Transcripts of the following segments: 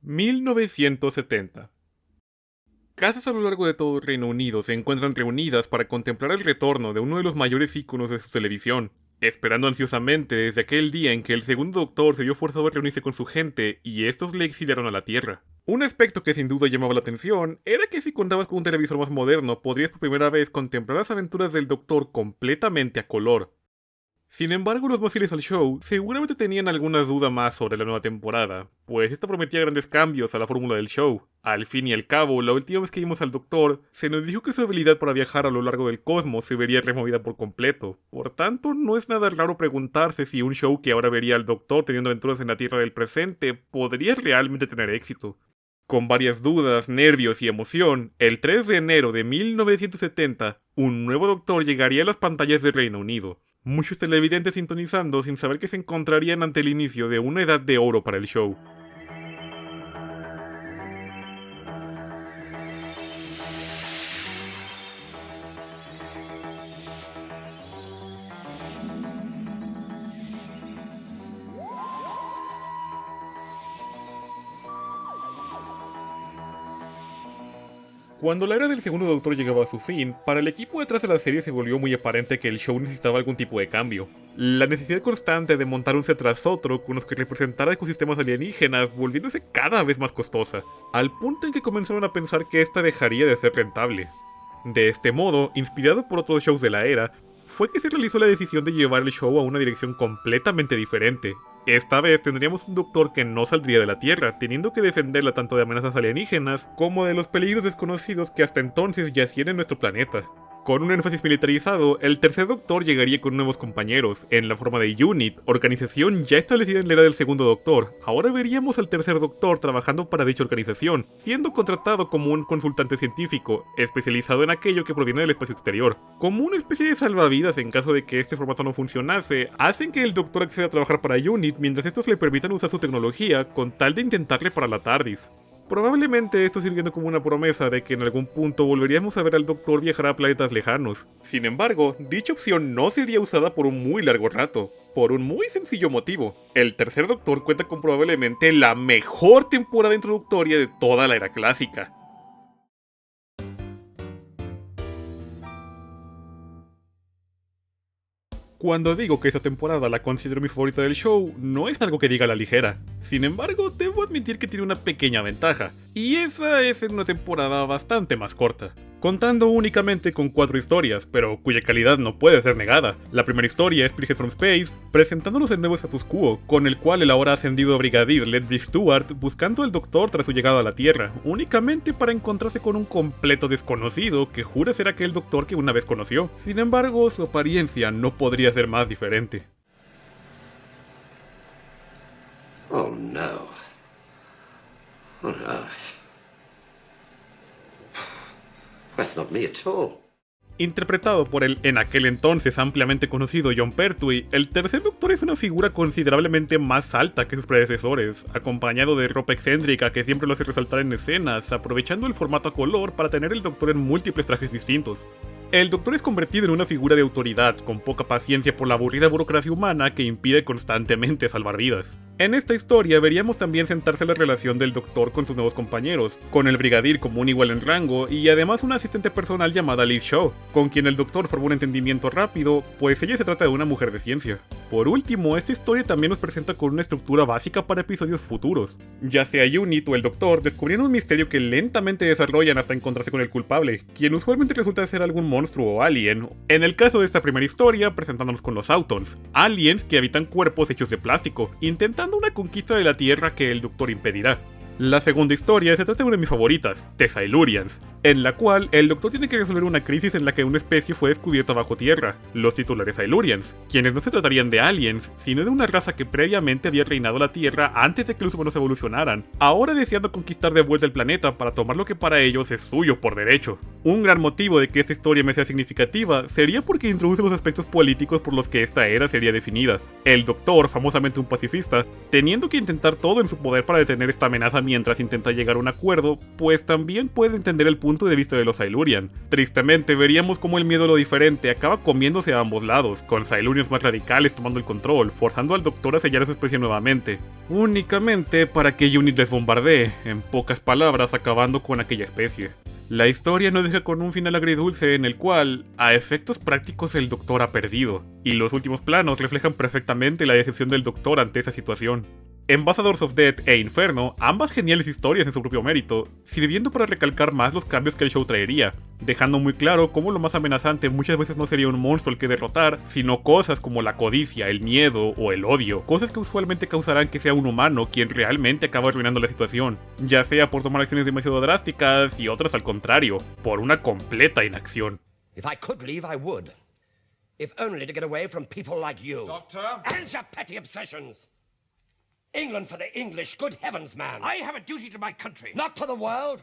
1970. Casas a lo largo de todo el Reino Unido se encuentran reunidas para contemplar el retorno de uno de los mayores íconos de su televisión, esperando ansiosamente desde aquel día en que el segundo Doctor se vio forzado a reunirse con su gente y estos le exiliaron a la Tierra. Un aspecto que sin duda llamaba la atención era que si contabas con un televisor más moderno podrías por primera vez contemplar las aventuras del Doctor completamente a color. Sin embargo, los más fieles al show seguramente tenían alguna duda más sobre la nueva temporada, pues esta prometía grandes cambios a la fórmula del show. Al fin y al cabo, la última vez que vimos al Doctor, se nos dijo que su habilidad para viajar a lo largo del cosmos se vería removida por completo. Por tanto, no es nada raro preguntarse si un show que ahora vería al Doctor teniendo aventuras en la Tierra del presente podría realmente tener éxito. Con varias dudas, nervios y emoción, el 3 de enero de 1970, un nuevo Doctor llegaría a las pantallas del Reino Unido. Muchos televidentes sintonizando sin saber que se encontrarían ante el inicio de una edad de oro para el show. Cuando la era del segundo Doctor llegaba a su fin, para el equipo detrás de la serie se volvió muy aparente que el show necesitaba algún tipo de cambio. La necesidad constante de montar un set tras otro con los que representara ecosistemas alienígenas volviéndose cada vez más costosa, al punto en que comenzaron a pensar que esta dejaría de ser rentable. De este modo, inspirado por otros shows de la era, fue que se realizó la decisión de llevar el show a una dirección completamente diferente. Esta vez tendríamos un Doctor que no saldría de la Tierra, teniendo que defenderla tanto de amenazas alienígenas como de los peligros desconocidos que hasta entonces yacían en nuestro planeta. Con un énfasis militarizado, el tercer Doctor llegaría con nuevos compañeros, en la forma de UNIT, organización ya establecida en la era del segundo Doctor. Ahora veríamos al tercer Doctor trabajando para dicha organización, siendo contratado como un consultante científico, especializado en aquello que proviene del espacio exterior. Como una especie de salvavidas en caso de que este formato no funcionase, hacen que el Doctor acceda a trabajar para UNIT mientras estos le permitan usar su tecnología con tal de intentar reparar la TARDIS. Probablemente esto sirviendo como una promesa de que en algún punto volveríamos a ver al Doctor viajar a planetas lejanos. Sin embargo, dicha opción no sería usada por un muy largo rato, por un muy sencillo motivo. El tercer Doctor cuenta con probablemente la mejor temporada introductoria de toda la era clásica. Cuando digo que esta temporada la considero mi favorita del show, no es algo que diga a la ligera. Sin embargo, debo admitir que tiene una pequeña ventaja, y esa es en una temporada bastante más corta. Contando únicamente con 4 historias, pero cuya calidad no puede ser negada. La primera historia es Spirited from Space, presentándonos el nuevo status quo, con el cual el ahora ascendido brigadier Ledley Stewart buscando al Doctor tras su llegada a la Tierra, únicamente para encontrarse con un completo desconocido que jura ser aquel Doctor que una vez conoció. Sin embargo, su apariencia no podría ser más diferente. Oh no. Oh no. That's not me at all. Interpretado por el en aquel entonces ampliamente conocido Jon Pertwee, el tercer Doctor es una figura considerablemente más alta que sus predecesores, acompañado de ropa excéntrica que siempre lo hace resaltar en escenas, aprovechando el formato a color para tener el Doctor en múltiples trajes distintos. El Doctor es convertido en una figura de autoridad, con poca paciencia por la aburrida burocracia humana que impide constantemente salvar vidas. En esta historia veríamos también sentarse la relación del Doctor con sus nuevos compañeros, con el Brigadier como un igual en rango y además una asistente personal llamada Liz Shaw, con quien el Doctor forma un entendimiento rápido, pues ella se trata de una mujer de ciencia. Por último, esta historia también nos presenta con una estructura básica para episodios futuros. Ya sea UNIT o el Doctor descubriendo un misterio que lentamente desarrollan hasta encontrarse con el culpable, quien usualmente resulta ser algún monstruo o alien. En el caso de esta primera historia, presentándonos con los Autons, aliens que habitan cuerpos hechos de plástico, intentando una conquista de la Tierra que el Doctor impedirá. La segunda historia se trata de una de mis favoritas, The Silurians, en la cual el Doctor tiene que resolver una crisis en la que una especie fue descubierta bajo tierra, los titulares Silurians, quienes no se tratarían de aliens, sino de una raza que previamente había reinado la Tierra antes de que los humanos evolucionaran, ahora deseando conquistar de vuelta el planeta para tomar lo que para ellos es suyo por derecho. Un gran motivo de que esta historia me sea significativa sería porque introduce los aspectos políticos por los que esta era sería definida. El Doctor, famosamente un pacifista, teniendo que intentar todo en su poder para detener esta amenaza mientras intenta llegar a un acuerdo, pues también puede entender el punto punto de vista de los Silurian. Tristemente, veríamos cómo el miedo a lo diferente acaba comiéndose a ambos lados, con Silurians más radicales tomando el control, forzando al Doctor a sellar a su especie nuevamente, únicamente para que Unit les bombardee, en pocas palabras acabando con aquella especie. La historia nos deja con un final agridulce en el cual, a efectos prácticos, el Doctor ha perdido, y los últimos planos reflejan perfectamente la decepción del Doctor ante esa situación. Ambassadors of Death e Inferno, ambas geniales historias en su propio mérito, sirviendo para recalcar más los cambios que el show traería, dejando muy claro cómo lo más amenazante muchas veces no sería un monstruo al que derrotar, sino cosas como la codicia, el miedo o el odio, cosas que usualmente causarán que sea un humano quien realmente acaba arruinando la situación, ya sea por tomar acciones demasiado drásticas y otras al contrario, por una completa inacción. If I could leave, I would. If only to get away from people like you. Doctor? And your petty obsessions. England for the English, good heavens, man. I have a duty to my country. Not to the world.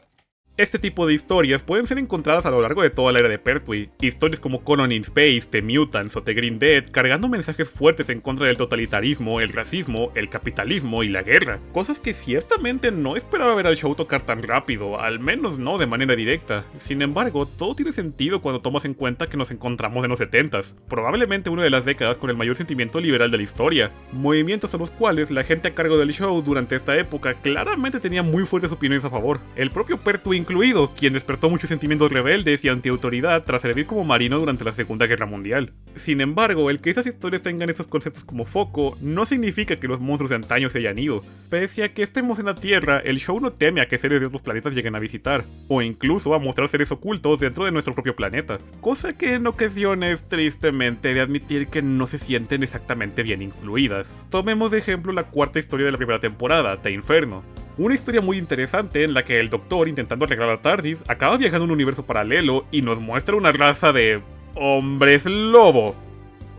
Este tipo de historias pueden ser encontradas a lo largo de toda la era de Pertwee, historias como Conan in Space, The Mutants o The Green Dead, cargando mensajes fuertes en contra del totalitarismo, el racismo, el capitalismo y la guerra, cosas que ciertamente no esperaba ver al show tocar tan rápido, al menos no de manera directa. Sin embargo, todo tiene sentido cuando tomas en cuenta que nos encontramos en los 70s, probablemente una de las décadas con el mayor sentimiento liberal de la historia, movimientos a los cuales la gente a cargo del show durante esta época claramente tenía muy fuertes opiniones a favor. El propio Pertwee incluido, quien despertó muchos sentimientos rebeldes y antiautoridad tras servir como marino durante la Segunda Guerra Mundial. Sin embargo, el que esas historias tengan esos conceptos como foco no significa que los monstruos de antaño se hayan ido. Pese a que estemos en la Tierra, el show no teme a que seres de otros planetas lleguen a visitar, o incluso a mostrar seres ocultos dentro de nuestro propio planeta, cosa que en ocasiones, tristemente, de admitir que no se sienten exactamente bien incluidas. Tomemos de ejemplo la cuarta historia de la primera temporada, The Inferno. Una historia muy interesante en la que el Doctor, intentando arreglar a TARDIS, acaba viajando a un universo paralelo y nos muestra una raza de hombres lobo,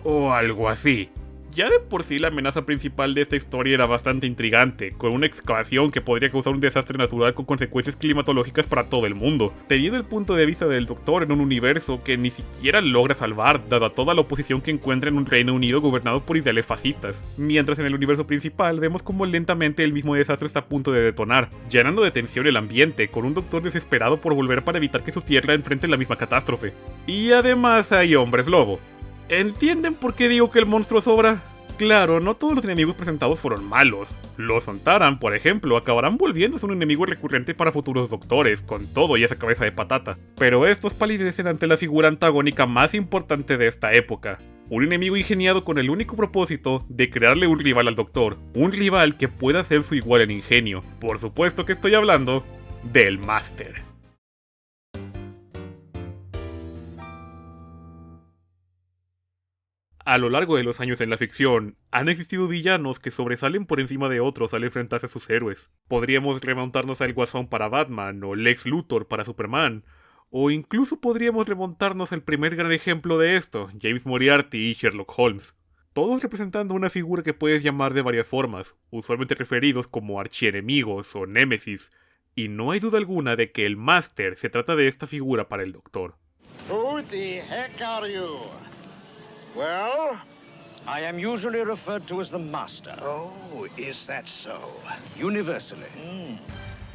o algo así. Ya de por sí la amenaza principal de esta historia era bastante intrigante, con una excavación que podría causar un desastre natural con consecuencias climatológicas para todo el mundo, teniendo el punto de vista del Doctor en un universo que ni siquiera logra salvar, dada toda la oposición que encuentra en un Reino Unido gobernado por ideales fascistas, mientras en el universo principal vemos como lentamente el mismo desastre está a punto de detonar, llenando de tensión el ambiente, con un Doctor desesperado por volver para evitar que su Tierra enfrente la misma catástrofe. Y además hay hombres lobo. ¿Entienden por qué digo que el monstruo sobra? Claro, no todos los enemigos presentados fueron malos. Los Sontaran, por ejemplo, acabarán volviéndose un enemigo recurrente para futuros doctores, con todo y esa cabeza de patata. Pero estos palidecen ante la figura antagónica más importante de esta época. Un enemigo ingeniado con el único propósito de crearle un rival al Doctor. Un rival que pueda ser su igual en ingenio. Por supuesto que estoy hablando del Máster. A lo largo de los años en la ficción, han existido villanos que sobresalen por encima de otros al enfrentarse a sus héroes. Podríamos remontarnos al Guasón para Batman, o Lex Luthor para Superman, o incluso podríamos remontarnos al primer gran ejemplo de esto, James Moriarty y Sherlock Holmes. Todos representando una figura que puedes llamar de varias formas, usualmente referidos como archienemigos o némesis, y no hay duda alguna de que el Máster se trata de esta figura para el Doctor. Who the heck are you? Well, I am usually referred to as the Master. oh, is that so? Universally.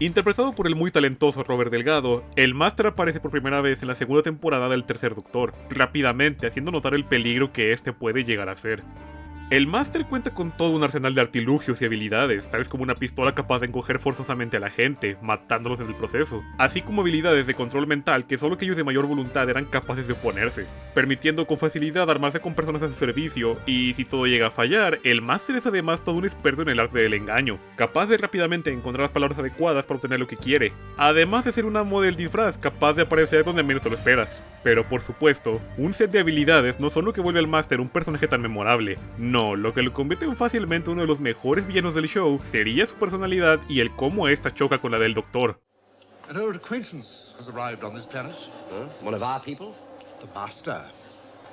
Interpretado por el muy talentoso Robert Delgado, el Máster aparece por primera vez en la segunda temporada del Tercer Doctor, rápidamente haciendo notar el peligro que este puede llegar a ser. El Máster cuenta con todo un arsenal de artilugios y habilidades, tales como una pistola capaz de encoger forzosamente a la gente, matándolos en el proceso, así como habilidades de control mental que solo aquellos de mayor voluntad eran capaces de oponerse, permitiendo con facilidad armarse con personas a su servicio, y si todo llega a fallar, el Máster es además todo un experto en el arte del engaño, capaz de rápidamente encontrar las palabras adecuadas para obtener lo que quiere, además de ser un amo del disfraz capaz de aparecer donde menos te lo esperas. Pero por supuesto, un set de habilidades no son lo que vuelve al Máster un personaje tan memorable. No, lo que lo convierte en fácilmente uno de los mejores villanos del show sería su personalidad y el cómo esta choca con la del Doctor. An old acquaintance has arrived on this planet. Huh? One of our people? The Master.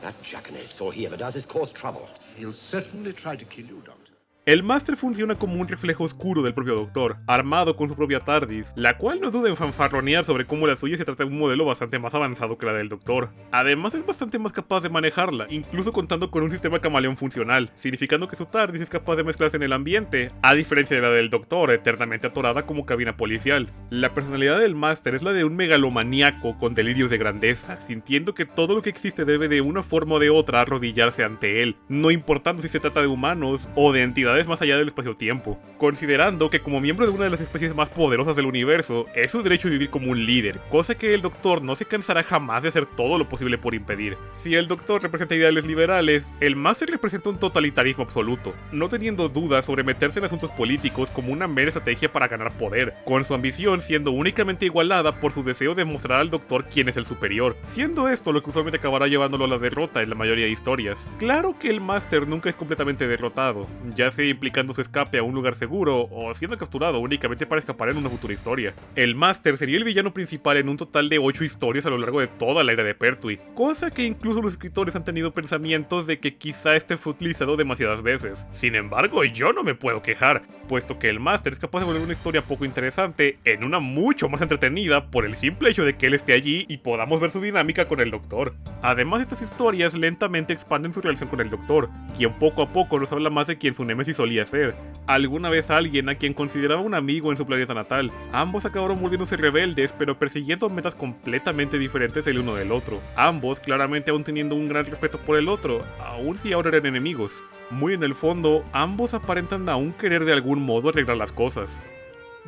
That jackanapes, all he ever does is cause trouble. He'll certainly try to kill you, Doctor. El Máster funciona como un reflejo oscuro del propio Doctor, armado con su propia TARDIS, la cual no duda en fanfarronear sobre cómo la suya se trata de un modelo bastante más avanzado que la del Doctor. Además es bastante más capaz de manejarla, incluso contando con un sistema camaleón funcional, significando que su TARDIS es capaz de mezclarse en el ambiente, a diferencia de la del Doctor, eternamente atorada como cabina policial. La personalidad del Máster es la de un megalomaníaco con delirios de grandeza, sintiendo que todo lo que existe debe de una forma o de otra arrodillarse ante él, no importando si se trata de humanos o de entidades más allá del espacio-tiempo, considerando que como miembro de una de las especies más poderosas del universo, es su derecho a vivir como un líder, cosa que el Doctor no se cansará jamás de hacer todo lo posible por impedir. Si el Doctor representa ideales liberales, el Máster representa un totalitarismo absoluto, no teniendo dudas sobre meterse en asuntos políticos como una mera estrategia para ganar poder, con su ambición siendo únicamente igualada por su deseo de mostrar al Doctor quién es el superior, siendo esto lo que usualmente acabará llevándolo a la derrota en la mayoría de historias. Claro que el Máster nunca es completamente derrotado, ya sea implicando su escape a un lugar seguro o siendo capturado únicamente para escapar en una futura historia. El Máster sería el villano principal en un total de 8 historias a lo largo de toda la era de Pertwee, cosa que incluso los escritores han tenido pensamientos de que quizá esté fue utilizado demasiadas veces. Sin embargo, yo no me puedo quejar, puesto que el Máster es capaz de volver una historia poco interesante en una mucho más entretenida por el simple hecho de que él esté allí y podamos ver su dinámica con el Doctor. Además, estas historias lentamente expanden su relación con el Doctor, quien poco a poco nos habla más de quien su némesis solía ser. Alguna vez alguien a quien consideraba un amigo en su planeta natal. Ambos acabaron volviéndose rebeldes, pero persiguiendo metas completamente diferentes el uno del otro. Ambos claramente aún teniendo un gran respeto por el otro, aun si ahora eran enemigos. Muy en el fondo, ambos aparentan aún querer de algún modo arreglar las cosas.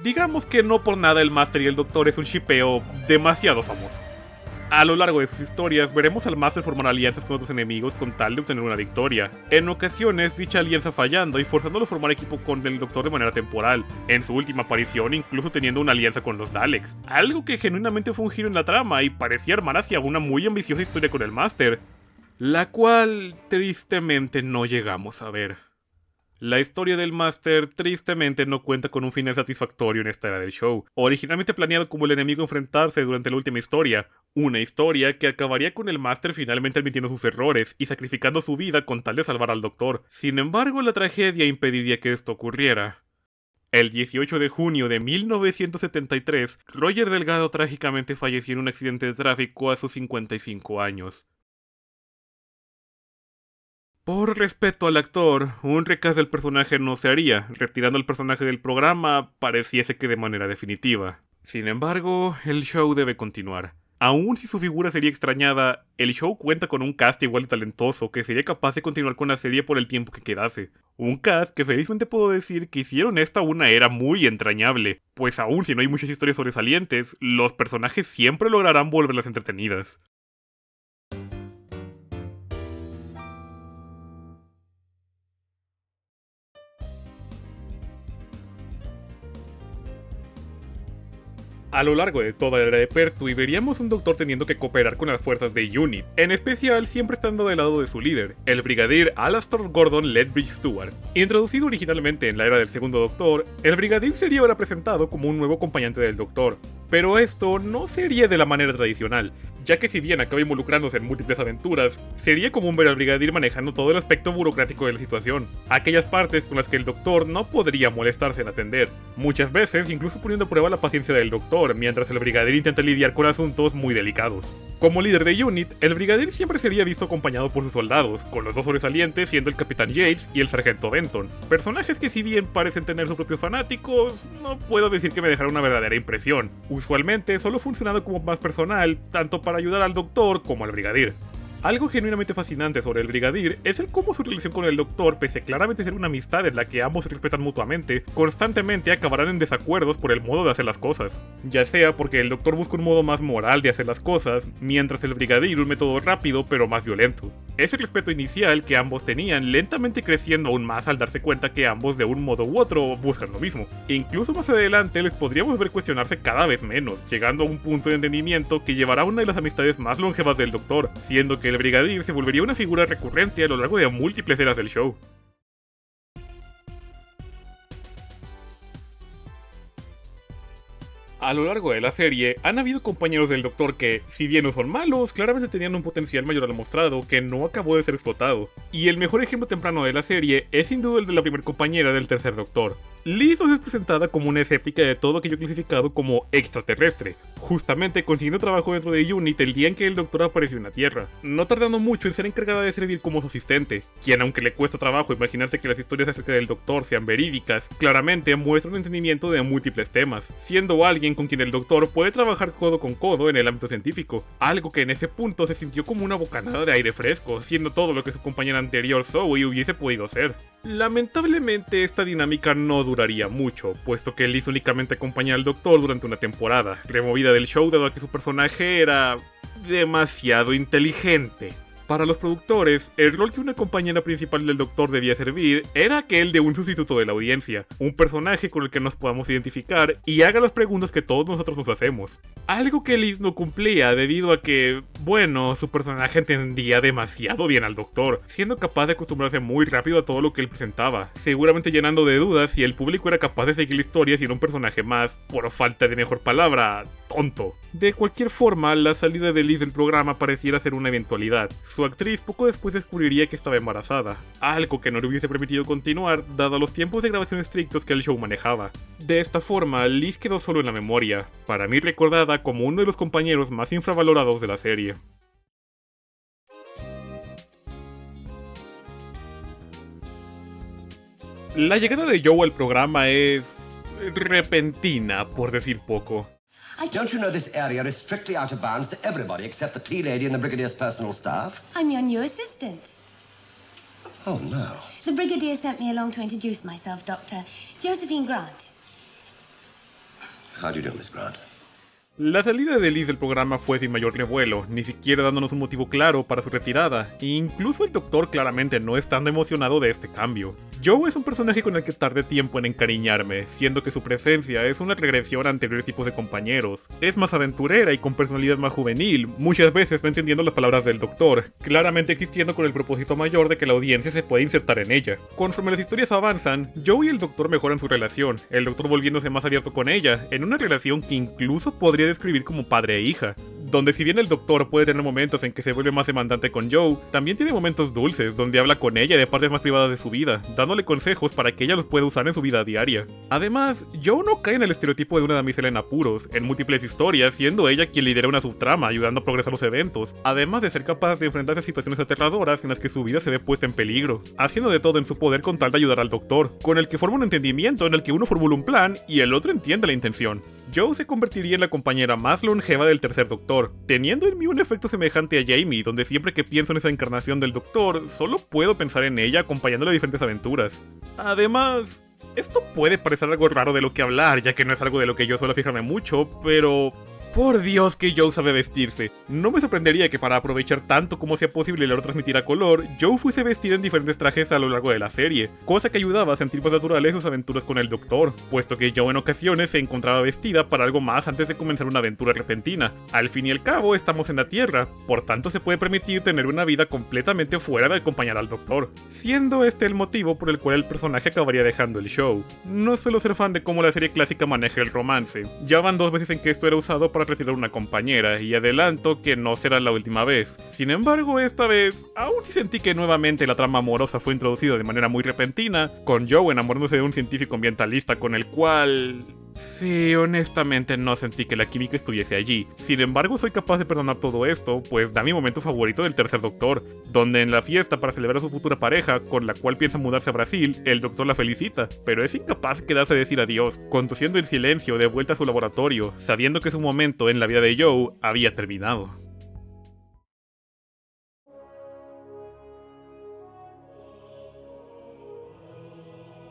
Digamos que no por nada el Máster y el Doctor es un shippeo demasiado famoso. A lo largo de sus historias, veremos al Máster formar alianzas con otros enemigos con tal de obtener una victoria. En ocasiones, dicha alianza fallando y forzándolo a formar equipo con el Doctor de manera temporal. En su última aparición, incluso teniendo una alianza con los Daleks. Algo que genuinamente fue un giro en la trama y parecía armar hacia una muy ambiciosa historia con el Máster, la cual tristemente no llegamos a ver. La historia del Máster tristemente no cuenta con un final satisfactorio en esta era del show, originalmente planeado como el enemigo a enfrentarse durante la última historia, una historia que acabaría con el Máster finalmente admitiendo sus errores y sacrificando su vida con tal de salvar al Doctor. Sin embargo, la tragedia impediría que esto ocurriera. El 18 de junio de 1973, Roger Delgado trágicamente falleció en un accidente de tráfico a sus 55 años. Por respeto al actor, un recast del personaje no se haría, retirando al personaje del programa pareciese que de manera definitiva. Sin embargo, el show debe continuar. Aun si su figura sería extrañada, el show cuenta con un cast igual de talentoso que sería capaz de continuar con la serie por el tiempo que quedase. Un cast que felizmente puedo decir que hicieron esta una era muy entrañable, pues aun si no hay muchas historias sobresalientes, los personajes siempre lograrán volverlas entretenidas. A lo largo de toda la era de Pertwee veríamos un Doctor teniendo que cooperar con las fuerzas de UNIT, en especial siempre estando del lado de su líder, el brigadier Alastor Gordon Lethbridge Stewart. Introducido originalmente en la era del segundo Doctor, el brigadier sería ahora presentado como un nuevo acompañante del Doctor, pero esto no sería de la manera tradicional, ya que si bien acaba involucrándose en múltiples aventuras, sería común ver al brigadier manejando todo el aspecto burocrático de la situación, aquellas partes con las que el Doctor no podría molestarse en atender, muchas veces incluso poniendo a prueba la paciencia del Doctor, mientras el brigadier intenta lidiar con asuntos muy delicados. Como líder de UNIT, el brigadier siempre sería visto acompañado por sus soldados, con los dos sobresalientes siendo el capitán Yates y el sargento Benton, personajes que si bien parecen tener sus propios fanáticos, no puedo decir que me dejaron una verdadera impresión, usualmente solo funcionando como más personal, tanto para ayudar al Doctor como al brigadier. Algo genuinamente fascinante sobre el brigadier es el cómo su relación con el Doctor, pese a claramente ser una amistad en la que ambos se respetan mutuamente, constantemente acabarán en desacuerdos por el modo de hacer las cosas. Ya sea porque el Doctor busca un modo más moral de hacer las cosas, mientras el brigadier un método rápido pero más violento. Ese respeto inicial que ambos tenían lentamente creciendo aún más al darse cuenta que ambos de un modo u otro buscan lo mismo. Incluso más adelante les podríamos ver cuestionarse cada vez menos, llegando a un punto de entendimiento que llevará a una de las amistades más longevas del Doctor, siendo que el brigadier se volvería una figura recurrente a lo largo de múltiples eras del show. A lo largo de la serie, han habido compañeros del Doctor que, si bien no son malos, claramente tenían un potencial mayor al mostrado que no acabó de ser explotado. Y el mejor ejemplo temprano de la serie es sin duda el de la primera compañera del tercer Doctor. Liz nos es presentada como una escéptica de todo aquello clasificado como extraterrestre, justamente consiguiendo trabajo dentro de UNIT el día en que el Doctor apareció en la Tierra, no tardando mucho en ser encargada de servir como su asistente, quien aunque le cuesta trabajo imaginarse que las historias acerca del Doctor sean verídicas, claramente muestra un entendimiento de múltiples temas, siendo alguien con quien el Doctor puede trabajar codo con codo en el ámbito científico, algo que en ese punto se sintió como una bocanada de aire fresco, siendo todo lo que su compañera anterior Zoe hubiese podido ser. Lamentablemente esta dinámica no duraría mucho, puesto que Liz únicamente acompaña al Doctor durante una temporada, removida del show dado que su personaje era demasiado inteligente. Para los productores, el rol que una compañera principal del Doctor debía servir era aquel de un sustituto de la audiencia, un personaje con el que nos podamos identificar y haga las preguntas que todos nosotros nos hacemos. Algo que Liz no cumplía debido a que, bueno, su personaje entendía demasiado bien al Doctor, siendo capaz de acostumbrarse muy rápido a todo lo que él presentaba, seguramente llenando de dudas si el público era capaz de seguir la historia sin un personaje más, por falta de mejor palabra, tonto. De cualquier forma, la salida de Liz del programa pareciera ser una eventualidad. Su actriz poco después descubriría que estaba embarazada, algo que no le hubiese permitido continuar dado los tiempos de grabación estrictos que el show manejaba. De esta forma, Liz quedó solo en la memoria, para mí recordada como uno de los compañeros más infravalorados de la serie. La llegada de Joe al programa es repentina, por decir poco. Don't you know this area is strictly out of bounds to everybody except the tea lady and the Brigadier's personal staff? I'm your new assistant. Oh, no. The Brigadier sent me along to introduce myself, Doctor. Josephine Grant. How do you do, Miss Grant? La salida de Liz del programa fue sin mayor revuelo, ni siquiera dándonos un motivo claro para su retirada, e incluso el Doctor claramente no es tan emocionado de este cambio. Joe es un personaje con el que tardé tiempo en encariñarme, siendo que su presencia es una regresión a anteriores tipos de compañeros. Es más aventurera y con personalidad más juvenil, muchas veces no entendiendo las palabras del Doctor, claramente existiendo con el propósito mayor de que la audiencia se pueda insertar en ella. Conforme las historias avanzan, Joe y el Doctor mejoran su relación, el Doctor volviéndose más abierto con ella, en una relación que incluso podría describir como padre e hija, donde si bien el Doctor puede tener momentos en que se vuelve más demandante con Joe, también tiene momentos dulces donde habla con ella de partes más privadas de su vida, dándole consejos para que ella los pueda usar en su vida diaria. Además, Joe no cae en el estereotipo de una damisela en apuros, en múltiples historias, siendo ella quien lidera una subtrama, ayudando a progresar los eventos, además de ser capaz de enfrentarse a situaciones aterradoras en las que su vida se ve puesta en peligro, haciendo de todo en su poder con tal de ayudar al Doctor, con el que forma un entendimiento en el que uno formula un plan y el otro entiende la intención. Joe se convertiría en la compañera más longeva del tercer Doctor, teniendo en mí un efecto semejante a Jamie, donde siempre que pienso en esa encarnación del Doctor, solo puedo pensar en ella acompañándole a diferentes aventuras. Además, esto puede parecer algo raro de lo que hablar, ya que no es algo de lo que yo suelo fijarme mucho, pero por Dios que Joe sabe vestirse. No me sorprendería que para aprovechar tanto como sea posible el transmitir a color, Joe fuese vestida en diferentes trajes a lo largo de la serie, cosa que ayudaba a sentir más naturales sus aventuras con el Doctor, puesto que Joe en ocasiones se encontraba vestida para algo más antes de comenzar una aventura repentina. Al fin y al cabo, estamos en la Tierra, por tanto se puede permitir tener una vida completamente fuera de acompañar al Doctor, siendo este el motivo por el cual el personaje acabaría dejando el show. No suelo ser fan de cómo la serie clásica maneja el romance, ya van 2 veces en que esto era usado para retirar una compañera, y adelanto que no será la última vez. Sin embargo, esta vez, aún sí sentí que nuevamente la trama amorosa fue introducida de manera muy repentina, con Joe enamorándose de un científico ambientalista con el cual... sí, honestamente no sentí que la química estuviese allí. Sin embargo, soy capaz de perdonar todo esto, pues da mi momento favorito del tercer Doctor, donde en la fiesta para celebrar a su futura pareja, con la cual piensa mudarse a Brasil, el Doctor la felicita, pero es incapaz de quedarse a decir adiós, conduciendo en silencio de vuelta a su laboratorio, sabiendo que su momento en la vida de Joe había terminado.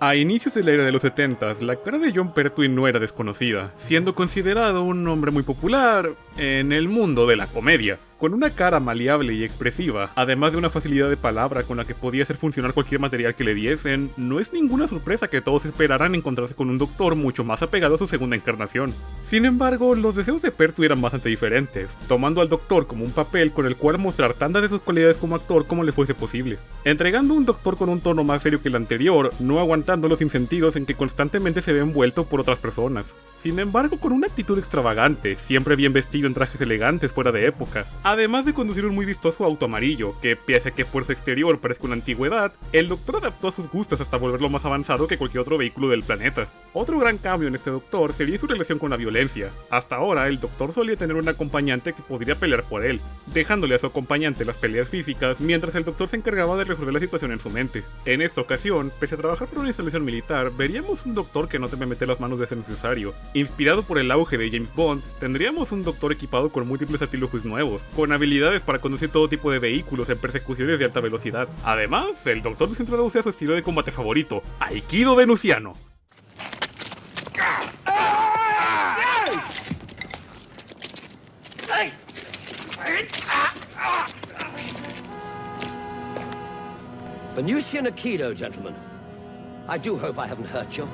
A inicios de la era de los 70s, la cara de Jon Pertwee no era desconocida, siendo considerado un hombre muy popular en el mundo de la comedia. Con una cara maleable y expresiva, además de una facilidad de palabra con la que podía hacer funcionar cualquier material que le diesen, no es ninguna sorpresa que todos esperaran encontrarse con un Doctor mucho más apegado a su segunda encarnación. Sin embargo, los deseos de Pertwee eran bastante diferentes, tomando al Doctor como un papel con el cual mostrar tantas de sus cualidades como actor como le fuese posible, entregando un Doctor con un tono más serio que el anterior, no aguantando los sinsentidos en que constantemente se ve envuelto por otras personas. sin embargo con una actitud extravagante, siempre bien vestido en trajes elegantes fuera de época, además de conducir un muy vistoso auto amarillo, que pese a que por su exterior parezca una antigüedad, el Doctor adaptó a sus gustos hasta volverlo más avanzado que cualquier otro vehículo del planeta. Otro gran cambio en este Doctor sería su relación con la violencia. Hasta ahora, el Doctor solía tener un acompañante que podría pelear por él, dejándole a su acompañante las peleas físicas, mientras el Doctor se encargaba de resolver la situación en su mente. En esta ocasión, pese a trabajar por una instalación militar, veríamos un Doctor que no teme meter las manos de ser necesario. Inspirado por el auge de James Bond, tendríamos un Doctor equipado con múltiples artilugios nuevos, con habilidades para conducir todo tipo de vehículos en persecuciones de alta velocidad. Además, el Doctor nos introduce a su estilo de combate favorito, Aikido venusiano. Venusian Aikido, gentlemen. I do hope I haven't hurt you.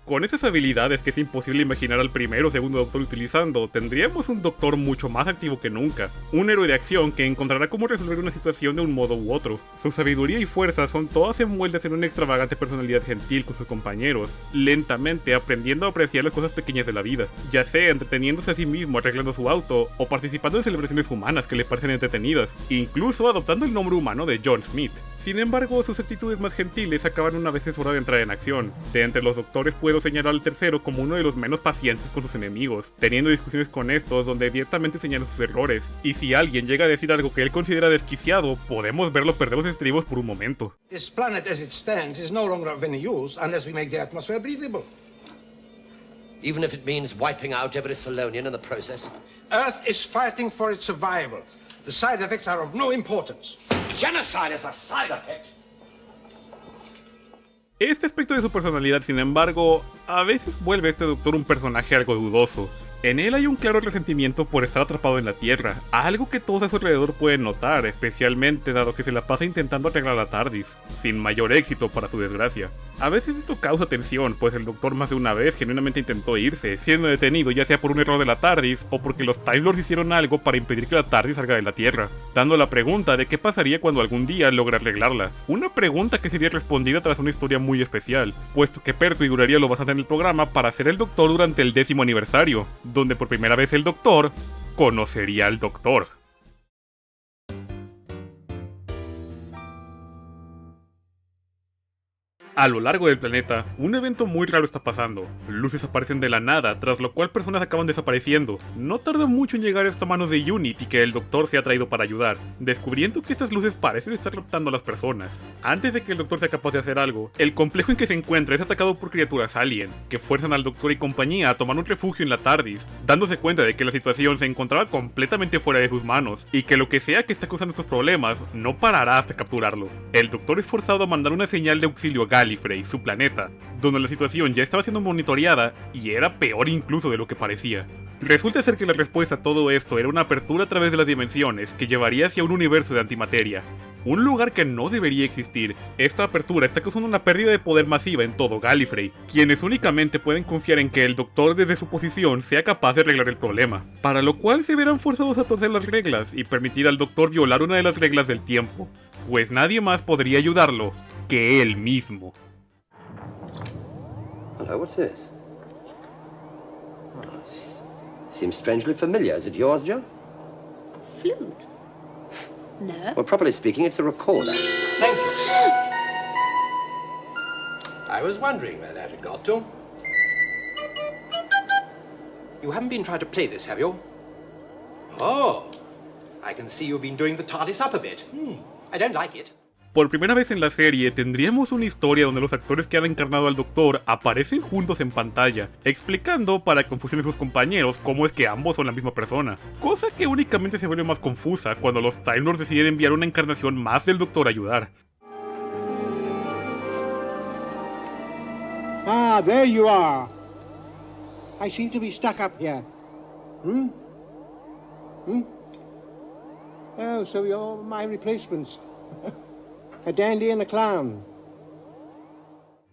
Con esas habilidades que es imposible imaginar al primero o segundo Doctor utilizando, tendríamos un Doctor mucho más activo que nunca. Un héroe de acción que encontrará cómo resolver una situación de un modo u otro. Su sabiduría y fuerza son todas envueltas en una extravagante personalidad gentil con sus compañeros, lentamente aprendiendo a apreciar las cosas pequeñas de la vida, ya sea entreteniéndose a sí mismo arreglando su auto, o participando en celebraciones humanas que le parecen entretenidas, incluso adoptando el nombre humano de John Smith. Sin embargo, sus actitudes más gentiles acaban una vez es hora de entrar en acción. De entre los doctores puedo señalar al tercero como uno de los menos pacientes con sus enemigos, teniendo discusiones con estos donde abiertamente señalan sus errores, y si alguien llega a decir algo que él considera desquiciado, podemos verlo perder los estribos por un momento. This planet as it stands is no longer of any use unless we make the atmosphere breathable. Even if it means wiping out every Solonian in the process. Earth is fighting for its survival. The side effects are of no importance. Genocide is a side effect. Este aspecto de su personalidad, sin embargo, a veces vuelve a este Doctor un personaje algo dudoso. En él hay un claro resentimiento por estar atrapado en la Tierra, algo que todos a su alrededor pueden notar, especialmente dado que se la pasa intentando arreglar la TARDIS, sin mayor éxito para su desgracia. A veces esto causa tensión, pues el Doctor más de una vez genuinamente intentó irse, siendo detenido ya sea por un error de la TARDIS o porque los Time Lords hicieron algo para impedir que la TARDIS salga de la Tierra, dando la pregunta de qué pasaría cuando algún día logra arreglarla. Una pregunta que sería respondida tras una historia muy especial, puesto que Pertwee duraría lo bastante en el programa para ser el Doctor durante el 10º aniversario, donde por primera vez el Doctor conocería al Doctor. A lo largo del planeta, un evento muy raro está pasando. Luces aparecen de la nada, tras lo cual personas acaban desapareciendo. No tarda mucho en llegar esto a manos de Unit y que el Doctor se ha traído para ayudar, descubriendo que estas luces parecen estar raptando a las personas. Antes de que el Doctor sea capaz de hacer algo, el complejo en que se encuentra es atacado por criaturas alien, que fuerzan al Doctor y compañía a tomar un refugio en la TARDIS, dándose cuenta de que la situación se encontraba completamente fuera de sus manos, y que lo que sea que está causando estos problemas no parará hasta capturarlo. El Doctor es forzado a mandar una señal de auxilio a Gallifrey, su planeta, donde la situación ya estaba siendo monitoreada y era peor incluso de lo que parecía. Resulta ser que la respuesta a todo esto era una apertura a través de las dimensiones que llevaría hacia un universo de antimateria, un lugar que no debería existir. Esta apertura está causando una pérdida de poder masiva en todo Gallifrey, quienes únicamente pueden confiar en que el Doctor desde su posición sea capaz de arreglar el problema, para lo cual se verán forzados a torcer las reglas y permitir al Doctor violar una de las reglas del tiempo, pues nadie más podría ayudarlo que él mismo. Hello, what's this? Seems strangely familiar. Is it yours, Joe? Flute? No. Well, properly speaking, it's a recorder. Thank you. I was wondering where that had got to. You haven't been trying to play this, have you? Oh, I can see you've been doing the TARDIS up a bit. I don't like it. Por primera vez en la serie tendríamos una historia donde los actores que han encarnado al Doctor aparecen juntos en pantalla, explicando para confusión de sus compañeros cómo es que ambos son la misma persona, cosa que únicamente se vuelve más confusa cuando los Time Lords deciden enviar una encarnación más del Doctor a ayudar. Ah, there you are. I seem to be stuck up here. Oh, so you're my replacements. A dandy and a clown.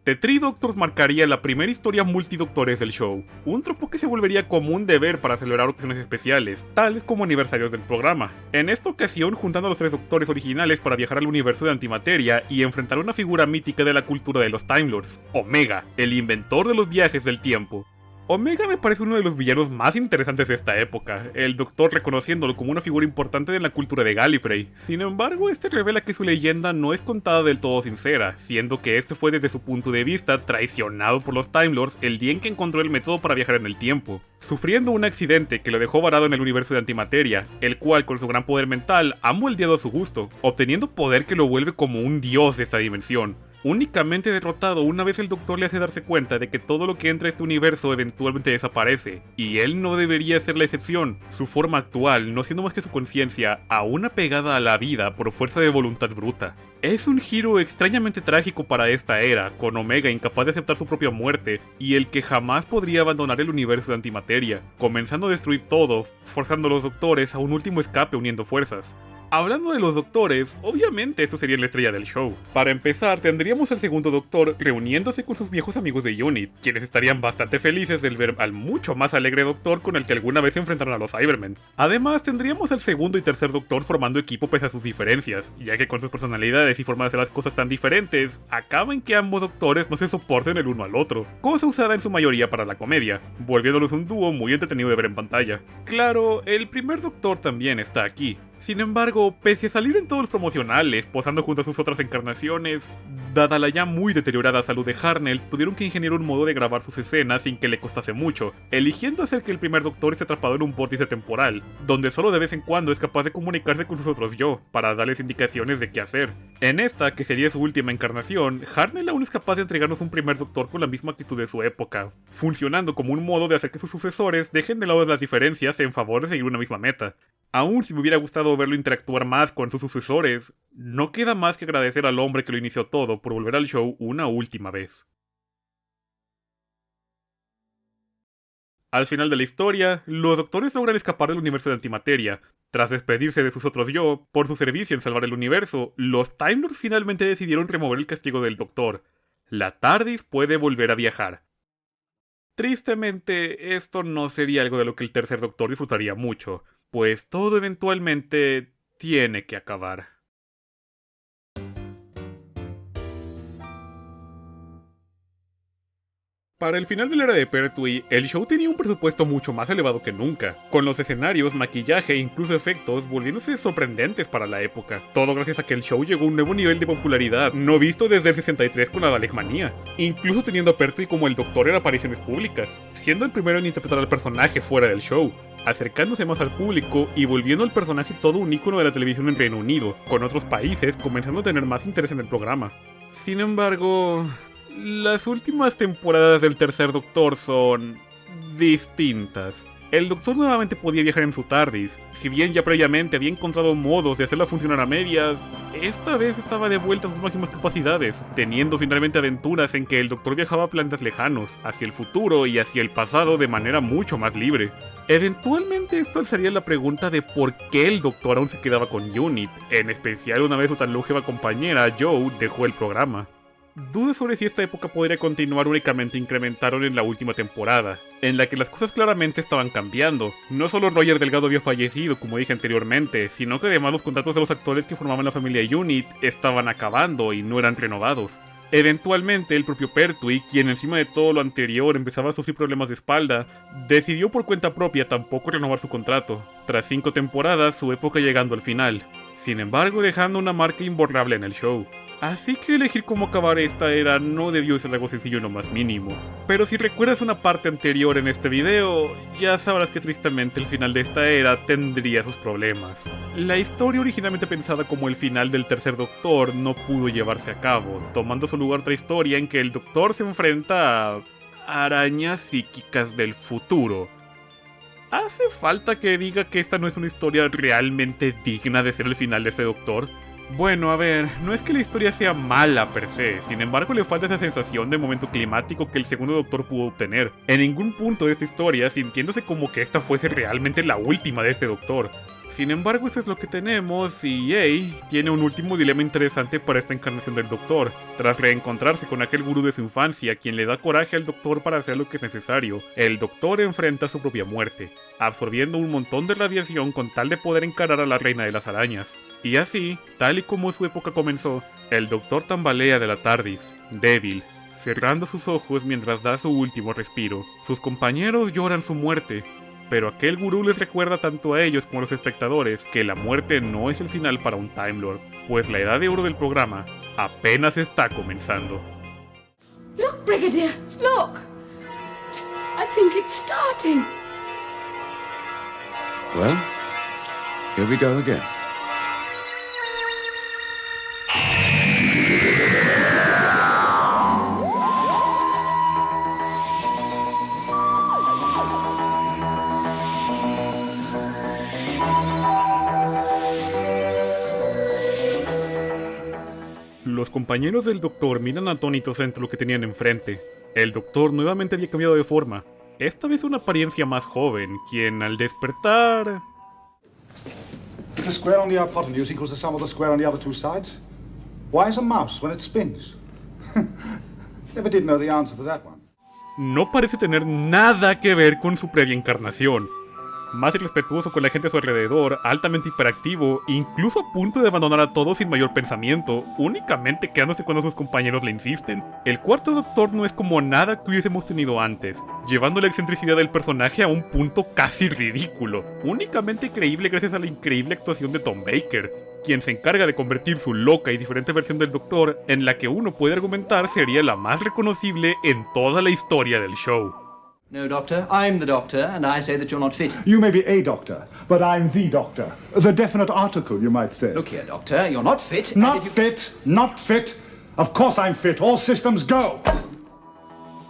The Three Doctors marcaría la primera historia multidoctores del show, un tropo que se volvería común de ver para celebrar ocasiones especiales, tales como aniversarios del programa. En esta ocasión, juntando a los 3 doctores originales para viajar al universo de antimateria y enfrentar a una figura mítica de la cultura de los Time Lords, Omega, el inventor de los viajes del tiempo. Omega me parece uno de los villanos más interesantes de esta época, el Doctor reconociéndolo como una figura importante de la cultura de Gallifrey. Sin embargo, este revela que su leyenda no es contada del todo sincera, siendo que este fue desde su punto de vista traicionado por los Time Lords el día en que encontró el método para viajar en el tiempo, sufriendo un accidente que lo dejó varado en el universo de antimateria, el cual con su gran poder mental ha moldeado a su gusto, obteniendo poder que lo vuelve como un dios de esta dimensión. Únicamente derrotado una vez el Doctor le hace darse cuenta de que todo lo que entra a este universo eventualmente desaparece, y él no debería ser la excepción, su forma actual no siendo más que su conciencia, aún apegada a la vida por fuerza de voluntad bruta. Es un giro extrañamente trágico para esta era, con Omega incapaz de aceptar su propia muerte, y el que jamás podría abandonar el universo de antimateria, comenzando a destruir todo, forzando a los Doctores a un último escape uniendo fuerzas. Hablando de los Doctores, obviamente esto sería la estrella del show. Para empezar, tendríamos al segundo Doctor reuniéndose con sus viejos amigos de UNIT, quienes estarían bastante felices de ver al mucho más alegre Doctor con el que alguna vez se enfrentaron a los Cybermen. Además, tendríamos al segundo y tercer Doctor formando equipo pese a sus diferencias, ya que con sus personalidades y formas de hacer las cosas tan diferentes, acaba en que ambos Doctores no se soporten el uno al otro, cosa usada en su mayoría para la comedia, volviéndolos un dúo muy entretenido de ver en pantalla. Claro, el primer Doctor también está aquí. Sin embargo, pese a salir en todos los promocionales, posando junto a sus otras encarnaciones, dada la ya muy deteriorada salud de Harnell, tuvieron que ingeniar un modo de grabar sus escenas sin que le costase mucho, eligiendo hacer que el primer Doctor esté atrapado en un vórtice temporal, donde solo de vez en cuando es capaz de comunicarse con sus otros yo, para darles indicaciones de qué hacer. En esta, que sería su última encarnación, Harnell aún es capaz de entregarnos un primer Doctor con la misma actitud de su época, funcionando como un modo de hacer que sus sucesores dejen de lado las diferencias en favor de seguir una misma meta. Aún si me hubiera gustado verlo interactuar más con sus sucesores, no queda más que agradecer al hombre que lo inició todo por volver al show una última vez. Al final de la historia, los Doctores logran escapar del universo de antimateria. Tras despedirse de sus otros yo, por su servicio en salvar el universo, los Time Lords finalmente decidieron remover el castigo del Doctor. La TARDIS puede volver a viajar. Tristemente, esto no sería algo de lo que el tercer Doctor disfrutaría mucho, pues todo eventualmente tiene que acabar. Para el final de la era de Pertwee, el show tenía un presupuesto mucho más elevado que nunca, con los escenarios, maquillaje e incluso efectos volviéndose sorprendentes para la época. Todo gracias a que el show llegó a un nuevo nivel de popularidad no visto desde el 63 con la Dalekmanía, incluso teniendo a Pertwee como el Doctor en apariciones públicas, siendo el primero en interpretar al personaje fuera del show, acercándose más al público y volviendo al personaje todo un ícono de la televisión en Reino Unido, con otros países comenzando a tener más interés en el programa. Sin embargo, las últimas temporadas del tercer Doctor son distintas. El Doctor nuevamente podía viajar en su TARDIS, si bien ya previamente había encontrado modos de hacerla funcionar a medias, esta vez estaba de vuelta a sus máximas capacidades, teniendo finalmente aventuras en que el Doctor viajaba a planetas lejanos, hacia el futuro y hacia el pasado de manera mucho más libre. Eventualmente esto alzaría la pregunta de por qué el Doctor aún se quedaba con UNIT, en especial una vez su tan longeva compañera Joe dejó el programa. Dudas sobre si esta época podría continuar únicamente incrementaron en la última temporada, en la que las cosas claramente estaban cambiando. No solo Roger Delgado había fallecido, como dije anteriormente, sino que además los contratos de los actores que formaban la familia UNIT estaban acabando y no eran renovados. Eventualmente, el propio Pertwee, quien encima de todo lo anterior empezaba a sufrir problemas de espalda, decidió por cuenta propia tampoco renovar su contrato, tras 5 temporadas, su época llegando al final. Sin embargo, dejando una marca imborrable en el show. Así que elegir cómo acabar esta era no debió ser algo sencillo en lo más mínimo. Pero si recuerdas una parte anterior en este video, ya sabrás que tristemente el final de esta era tendría sus problemas. La historia originalmente pensada como el final del tercer Doctor no pudo llevarse a cabo, tomando su lugar otra historia en que el Doctor se enfrenta a arañas psíquicas del futuro. ¿Hace falta que diga que esta no es una historia realmente digna de ser el final de este Doctor? Bueno, a ver, no es que la historia sea mala per se, sin embargo le falta esa sensación de momento climático que el segundo Doctor pudo obtener. En ningún punto de esta historia sintiéndose como que esta fuese realmente la última de este Doctor. Sin embargo, eso es lo que tenemos y tiene un último dilema interesante para esta encarnación del Doctor. Tras reencontrarse con aquel gurú de su infancia, quien le da coraje al Doctor para hacer lo que es necesario, el Doctor enfrenta su propia muerte, absorbiendo un montón de radiación con tal de poder encarar a la Reina de las Arañas. Y así, tal y como su época comenzó, el Doctor tambalea de la TARDIS, débil, cerrando sus ojos mientras da su último respiro. Sus compañeros lloran su muerte, pero aquel gurú les recuerda tanto a ellos como a los espectadores que la muerte no es el final para un Time Lord, pues la edad de oro del programa apenas está comenzando. Look, Brigadier, look! I think it's starting. Well, here we go again. Los compañeros del doctor miran atónitos entre lo que tenían enfrente. El doctor nuevamente había cambiado de forma, esta vez una apariencia más joven, quien al despertar... The square on the hypotenuse equals the sum of the square on the other two sides. Why is a mouse when it spins? Never did know the answer to that one. No parece tener nada que ver con su previa encarnación. Más irrespetuoso con la gente a su alrededor, altamente hiperactivo, incluso a punto de abandonar a todos sin mayor pensamiento, únicamente quedándose cuando sus compañeros le insisten. El cuarto doctor no es como nada que hubiésemos tenido antes, llevando la excentricidad del personaje a un punto casi ridículo, únicamente creíble gracias a la increíble actuación de Tom Baker, quien se encarga de convertir su loca y diferente versión del doctor en la que uno puede argumentar sería la más reconocible en toda la historia del show. No, Doctor. I'm the Doctor, and I say that you're not fit. You may be a doctor, but I'm the doctor. The definite article, you might say. Look here, Doctor. You're not fit. Not fit. Not fit. Of course I'm fit. All systems go.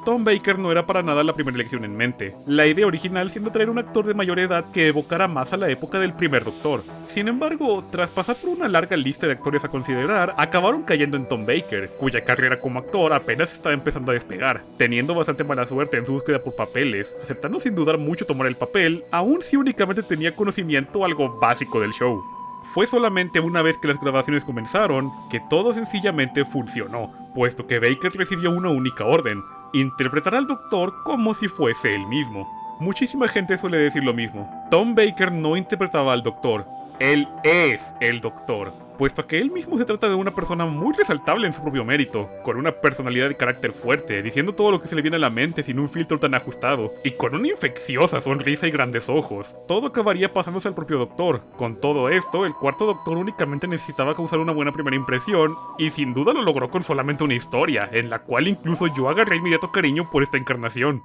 Tom Baker no era para nada la primera elección en mente, la idea original siendo traer un actor de mayor edad que evocara más a la época del primer Doctor. Sin embargo, tras pasar por una larga lista de actores a considerar, acabaron cayendo en Tom Baker, cuya carrera como actor apenas estaba empezando a despegar, teniendo bastante mala suerte en su búsqueda por papeles, aceptando sin dudar mucho tomar el papel, aun si únicamente tenía conocimiento algo básico del show. Fue solamente una vez que las grabaciones comenzaron que todo sencillamente funcionó, puesto que Baker recibió una única orden: interpretar al Doctor como si fuese él mismo. Muchísima gente suele decir lo mismo. Tom Baker no interpretaba al Doctor, él es el Doctor, puesto que él mismo se trata de una persona muy resaltable en su propio mérito, con una personalidad de carácter fuerte, diciendo todo lo que se le viene a la mente sin un filtro tan ajustado, y con una infecciosa sonrisa y grandes ojos. Todo acabaría pasándose al propio Doctor. Con todo esto, el cuarto Doctor únicamente necesitaba causar una buena primera impresión, y sin duda lo logró con solamente una historia, en la cual incluso yo agarré inmediato cariño por esta encarnación.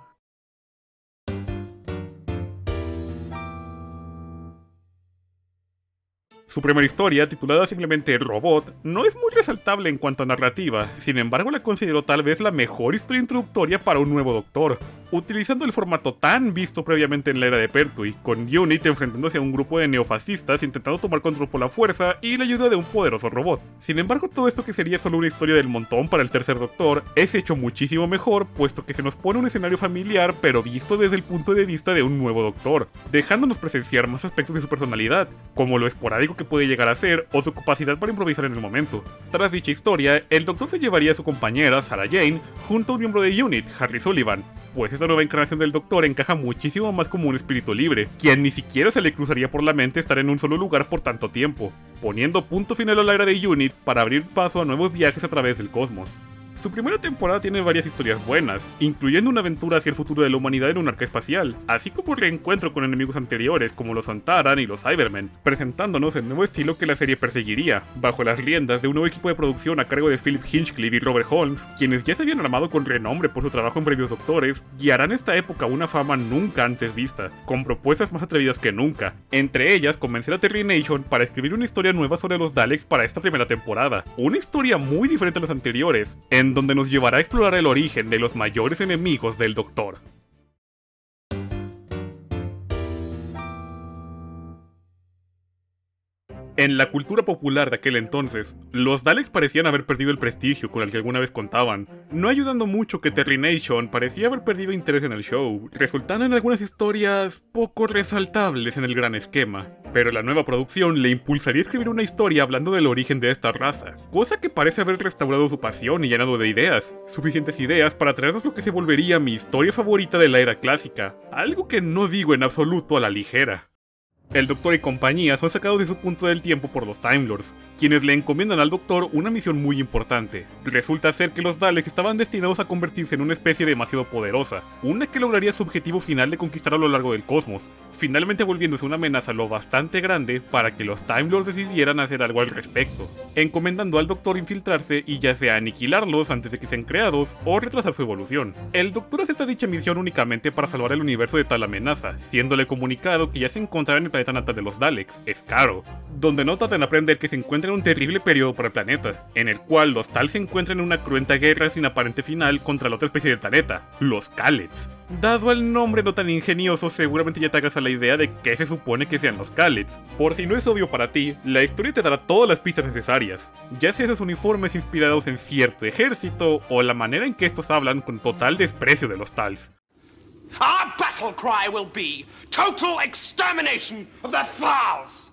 Su primera historia, titulada simplemente Robot, no es muy resaltable en cuanto a narrativa, sin embargo la considero tal vez la mejor historia introductoria para un nuevo Doctor, utilizando el formato tan visto previamente en la era de Pertwee, con Unit enfrentándose a un grupo de neofascistas intentando tomar control por la fuerza y la ayuda de un poderoso robot. Sin embargo, todo esto que sería solo una historia del montón para el tercer Doctor es hecho muchísimo mejor, puesto que se nos pone un escenario familiar pero visto desde el punto de vista de un nuevo Doctor, dejándonos presenciar más aspectos de su personalidad, como lo esporádico que puede llegar a ser o su capacidad para improvisar en el momento. Tras dicha historia, el Doctor se llevaría a su compañera, Sarah Jane, junto a un miembro de Unit, Harry Sullivan, pues esta nueva encarnación del Doctor encaja muchísimo más como un espíritu libre, quien ni siquiera se le cruzaría por la mente estar en un solo lugar por tanto tiempo, poniendo punto final a la era de Unit para abrir paso a nuevos viajes a través del cosmos. Su primera temporada tiene varias historias buenas, incluyendo una aventura hacia el futuro de la humanidad en un arca espacial, así como reencuentro con enemigos anteriores como los Sontaran y los Cybermen, presentándonos el nuevo estilo que la serie perseguiría, bajo las riendas de un nuevo equipo de producción a cargo de Philip Hinchcliffe y Robert Holmes, quienes ya se habían armado con renombre por su trabajo en previos Doctores, guiarán esta época a una fama nunca antes vista, con propuestas más atrevidas que nunca, entre ellas convencer a Terry Nation para escribir una historia nueva sobre los Daleks para esta primera temporada, una historia muy diferente a las anteriores, en donde nos llevará a explorar el origen de los mayores enemigos del Doctor. En la cultura popular de aquel entonces, los Daleks parecían haber perdido el prestigio con el que alguna vez contaban, no ayudando mucho que Terry Nation parecía haber perdido interés en el show, resultando en algunas historias poco resaltables en el gran esquema. Pero la nueva producción le impulsaría a escribir una historia hablando del origen de esta raza, cosa que parece haber restaurado su pasión y llenado de ideas, suficientes ideas para traernos lo que se volvería mi historia favorita de la era clásica, algo que no digo en absoluto a la ligera. El Doctor y compañía son sacados de su punto del tiempo por los Time Lords, quienes le encomiendan al Doctor una misión muy importante. Resulta ser que los Daleks estaban destinados a convertirse en una especie demasiado poderosa, una que lograría su objetivo final de conquistar a lo largo del cosmos, finalmente volviéndose una amenaza lo bastante grande para que los Time Lords decidieran hacer algo al respecto, encomendando al Doctor infiltrarse y ya sea aniquilarlos antes de que sean creados o retrasar su evolución. El Doctor acepta dicha misión únicamente para salvar el universo de tal amenaza, siéndole comunicado que ya se encontrará en el planeta natal de los Daleks, Skaro, donde no tardan en aprender que se encuentra en un terrible periodo para el planeta, en el cual los Tal se encuentran en una cruenta guerra sin aparente final contra la otra especie del planeta, los Kalets. Dado el nombre no tan ingenioso, seguramente ya te hagas a la idea de qué se supone que sean los Kalets. Por si no es obvio para ti, la historia te dará todas las pistas necesarias, ya sea esos uniformes inspirados en cierto ejército o la manera en que estos hablan con total desprecio de los Tals. Our battle cry will be total extermination of the Thals!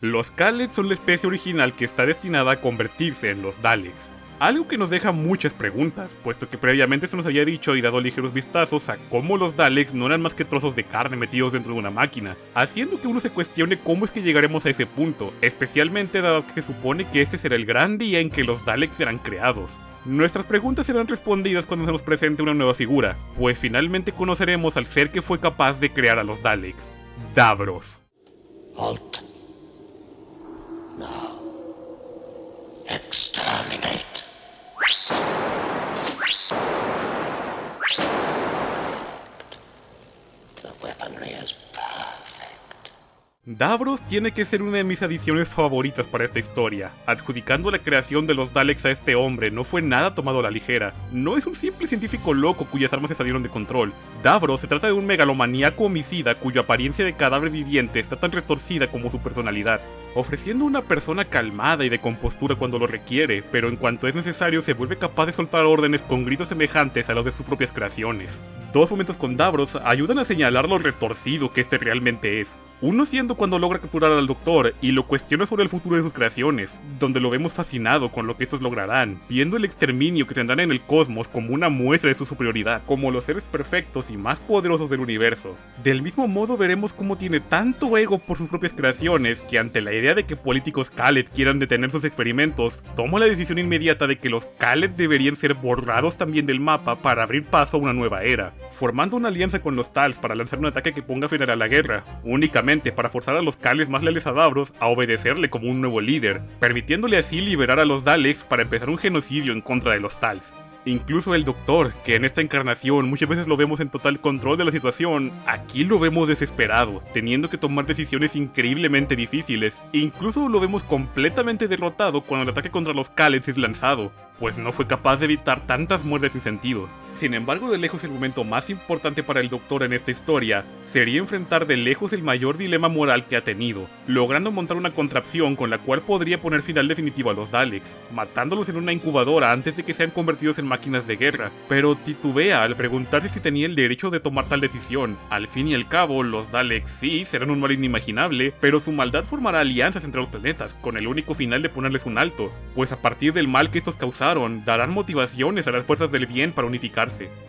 Los Kalets son la especie original que está destinada a convertirse en los Daleks. Algo que nos deja muchas preguntas, puesto que previamente se nos había dicho y dado ligeros vistazos a cómo los Daleks no eran más que trozos de carne metidos dentro de una máquina, haciendo que uno se cuestione cómo es que llegaremos a ese punto, especialmente dado que se supone que este será el gran día en que los Daleks serán creados. Nuestras preguntas serán respondidas cuando se nos presente una nueva figura, pues finalmente conoceremos al ser que fue capaz de crear a los Daleks, Davros. Halt. Now. Exterminate. The weaponry is perfect. Davros tiene que ser una de mis adiciones favoritas para esta historia. Adjudicando la creación de los Daleks a este hombre no fue nada tomado a la ligera. No es un simple científico loco cuyas armas se salieron de control. Davros se trata de un megalomaníaco homicida cuya apariencia de cadáver viviente está tan retorcida como su personalidad, ofreciendo una persona calmada y de compostura cuando lo requiere, pero en cuanto es necesario se vuelve capaz de soltar órdenes con gritos semejantes a los de sus propias creaciones. Dos momentos con Davros ayudan a señalar lo retorcido que este realmente es. Uno siendo cuando logra capturar al Doctor y lo cuestiona sobre el futuro de sus creaciones, donde lo vemos fascinado con lo que estos lograrán, viendo el exterminio que tendrán en el cosmos como una muestra de su superioridad, como los seres perfectos y más poderosos del universo. Del mismo modo veremos cómo tiene tanto ego por sus propias creaciones que ante la idea de que políticos Kalet quieran detener sus experimentos, toma la decisión inmediata de que los Kalet deberían ser borrados también del mapa para abrir paso a una nueva era, formando una alianza con los Tals para lanzar un ataque que ponga fin a la guerra, únicamente para forzar a los Kalets más leales a Davros a obedecerle como un nuevo líder, permitiéndole así liberar a los Daleks para empezar un genocidio en contra de los Tals. Incluso el Doctor, que en esta encarnación muchas veces lo vemos en total control de la situación, aquí lo vemos desesperado, teniendo que tomar decisiones increíblemente difíciles. Incluso lo vemos completamente derrotado cuando el ataque contra los Kalets es lanzado, pues no fue capaz de evitar tantas muertes sin sentido. Sin embargo, de lejos el momento más importante para el Doctor en esta historia sería enfrentar de lejos el mayor dilema moral que ha tenido, logrando montar una contrapción con la cual podría poner final definitivo a los Daleks, matándolos en una incubadora antes de que sean convertidos en máquinas de guerra, pero titubea al preguntarse si tenía el derecho de tomar tal decisión. Al fin y al cabo, los Daleks sí serán un mal inimaginable, pero su maldad formará alianzas entre los planetas, con el único final de ponerles un alto, pues a partir del mal que estos causaron, darán motivaciones a las fuerzas del bien para unificarse.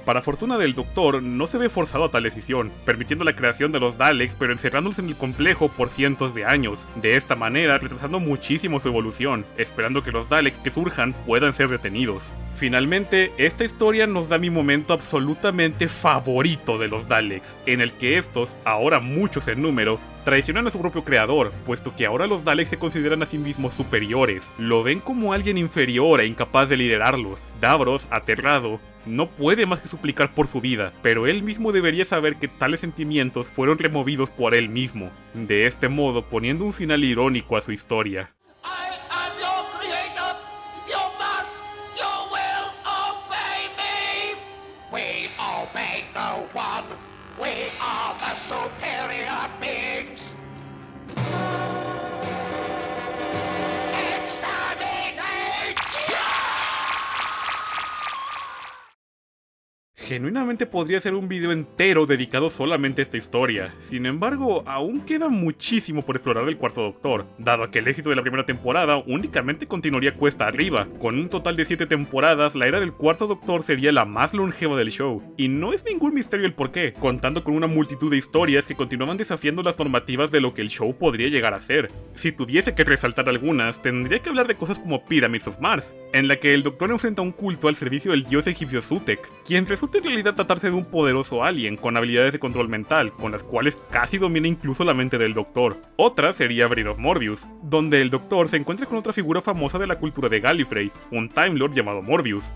Para fortuna del Doctor, no se ve forzado a tal decisión, permitiendo la creación de los Daleks pero encerrándolos en el complejo por cientos de años, de esta manera retrasando muchísimo su evolución, esperando que los Daleks que surjan puedan ser detenidos. Finalmente, esta historia nos da mi momento absolutamente favorito de los Daleks, en el que estos, ahora muchos en número, traicionan a su propio creador, puesto que ahora los Daleks se consideran a sí mismos superiores, lo ven como alguien inferior e incapaz de liderarlos. Davros, aterrado, no puede más que suplicar por su vida, pero él mismo debería saber que tales sentimientos fueron removidos por él mismo, de este modo poniendo un final irónico a su historia. genuinamente podría ser un video entero dedicado solamente a esta historia. Sin embargo, aún queda muchísimo por explorar del Cuarto Doctor, dado que el éxito de la primera temporada únicamente continuaría cuesta arriba. Con un total de 7 temporadas, la era del Cuarto Doctor sería la más longeva del show, y no es ningún misterio el porqué, contando con una multitud de historias que continuaban desafiando las normativas de lo que el show podría llegar a ser. Si tuviese que resaltar algunas, tendría que hablar de cosas como Pyramids of Mars, en la que el Doctor enfrenta un culto al servicio del dios egipcio Sutek, quien resulta en realidad tratarse de un poderoso alien con habilidades de control mental, con las cuales casi domina incluso la mente del Doctor. Otra sería Brain of Morbius, donde el Doctor se encuentra con otra figura famosa de la cultura de Gallifrey, un Time Lord llamado Morbius.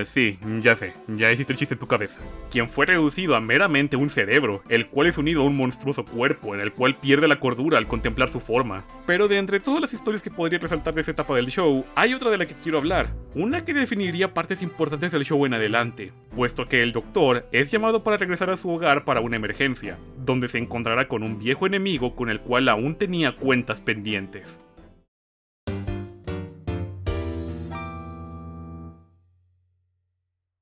Sí, ya sé, ya hiciste el chiste en tu cabeza. Quien fue reducido a meramente un cerebro, el cual es unido a un monstruoso cuerpo en el cual pierde la cordura al contemplar su forma. Pero de entre todas las historias que podría resaltar de esa etapa del show, hay otra de la que quiero hablar, una que definiría partes importantes del show en adelante, puesto que el Doctor es llamado para regresar a su hogar para una emergencia, donde se encontrará con un viejo enemigo con el cual aún tenía cuentas pendientes.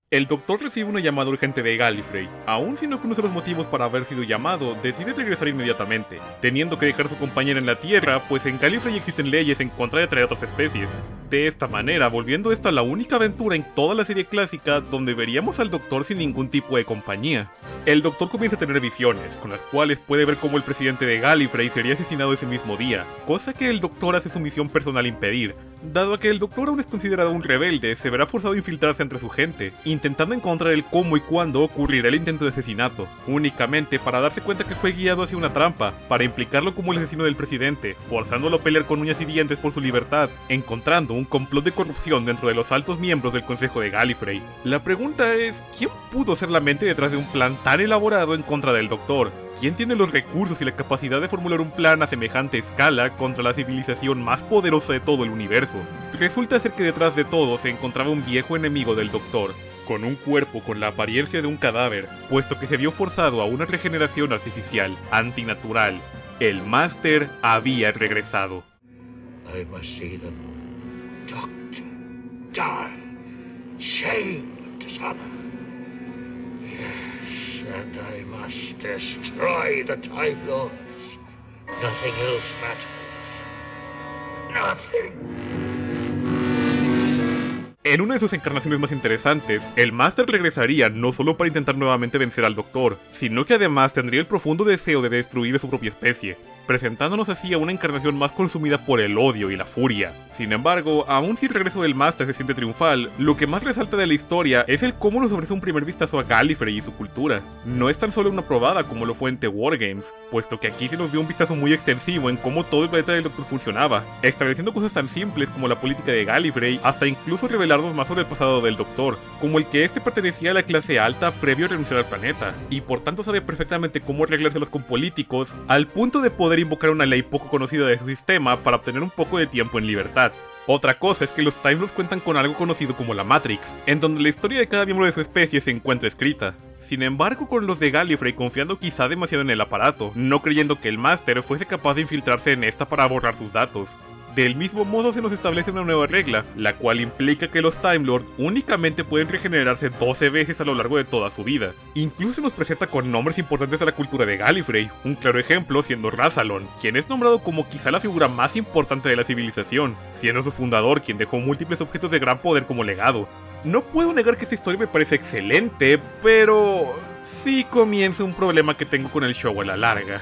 El Doctor recibe una llamada urgente de Gallifrey. Aún si no conoce los motivos para haber sido llamado, decide regresar inmediatamente, teniendo que dejar a su compañera en la Tierra, pues en Gallifrey existen leyes en contra de atraer a otras especies. De esta manera, volviendo esta la única aventura en toda la serie clásica donde veríamos al Doctor sin ningún tipo de compañía. El Doctor comienza a tener visiones, con las cuales puede ver cómo el presidente de Gallifrey sería asesinado ese mismo día, cosa que el Doctor hace su misión personal impedir. Dado que el Doctor aún es considerado un rebelde, se verá forzado a infiltrarse entre su gente, intentando encontrar el cómo y cuándo ocurrirá el intento de asesinato, únicamente para darse cuenta que fue guiado hacia una trampa, para implicarlo como el asesino del presidente, forzándolo a pelear con uñas y dientes por su libertad, encontrando un complot de corrupción dentro de los altos miembros del Consejo de Gallifrey. La pregunta es, ¿quién pudo ser la mente detrás de un plan tan elaborado en contra del Doctor? ¿Quién tiene los recursos y la capacidad de formular un plan a semejante escala contra la civilización más poderosa de todo el universo? Resulta ser que detrás de todo se encontraba un viejo enemigo del Doctor, con un cuerpo con la apariencia de un cadáver, puesto que se vio forzado a una regeneración artificial, antinatural. El Máster había regresado. I must see them, Doctor, die, shame and dishonor. Yes, and I must destroy the Time Lords. Nothing else matters. Nothing. En una de sus encarnaciones más interesantes, el Máster regresaría no solo para intentar nuevamente vencer al Doctor, sino que además tendría el profundo deseo de destruir a su propia especie, presentándonos así a una encarnación más consumida por el odio y la furia. Sin embargo, aun si el regreso del Máster se siente triunfal, lo que más resalta de la historia es el cómo nos ofrece un primer vistazo a Gallifrey y su cultura. No es tan solo una probada como lo fue en The War Games, puesto que aquí se nos dio un vistazo muy extensivo en cómo todo el planeta del Doctor funcionaba, estableciendo cosas tan simples como la política de Gallifrey, hasta incluso revelarnos más sobre el pasado del Doctor, como el que este pertenecía a la clase alta previo a renunciar al planeta, y por tanto sabe perfectamente cómo arreglárselos con políticos, al punto de poder invocar una ley poco conocida de su sistema para obtener un poco de tiempo en libertad. Otra cosa es que los Time Lords cuentan con algo conocido como la Matrix, en donde la historia de cada miembro de su especie se encuentra escrita. Sin embargo, con los de Gallifrey confiando quizá demasiado en el aparato, no creyendo que el Máster fuese capaz de infiltrarse en esta para borrar sus datos. Del mismo modo se nos establece una nueva regla, la cual implica que los Time Lords únicamente pueden regenerarse 12 veces a lo largo de toda su vida. Incluso se nos presenta con nombres importantes de la cultura de Gallifrey, un claro ejemplo siendo Rassilon, quien es nombrado como quizá la figura más importante de la civilización, siendo su fundador quien dejó múltiples objetos de gran poder como legado. No puedo negar que esta historia me parece excelente, pero sí comienza un problema que tengo con el show a la larga.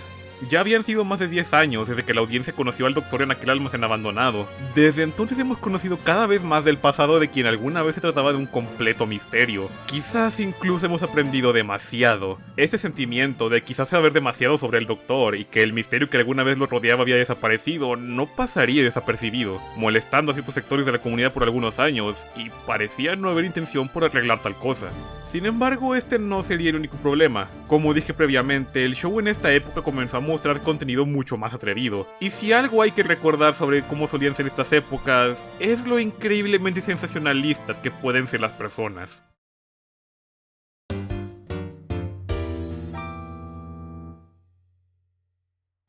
Ya habían sido más de 10 años desde que la audiencia conoció al Doctor en aquel almacén abandonado. Desde entonces hemos conocido cada vez más del pasado de quien alguna vez se trataba de un completo misterio. Quizás incluso hemos aprendido demasiado. Ese sentimiento de quizás saber demasiado sobre el Doctor y que el misterio que alguna vez lo rodeaba había desaparecido no pasaría desapercibido, molestando a ciertos sectores de la comunidad por algunos años, y parecía no haber intención por arreglar tal cosa. Sin embargo, este no sería el único problema. Como dije previamente, el show en esta época comenzó a mostrar contenido mucho más atrevido. Y si algo hay que recordar sobre cómo solían ser estas épocas, es lo increíblemente sensacionalistas que pueden ser las personas.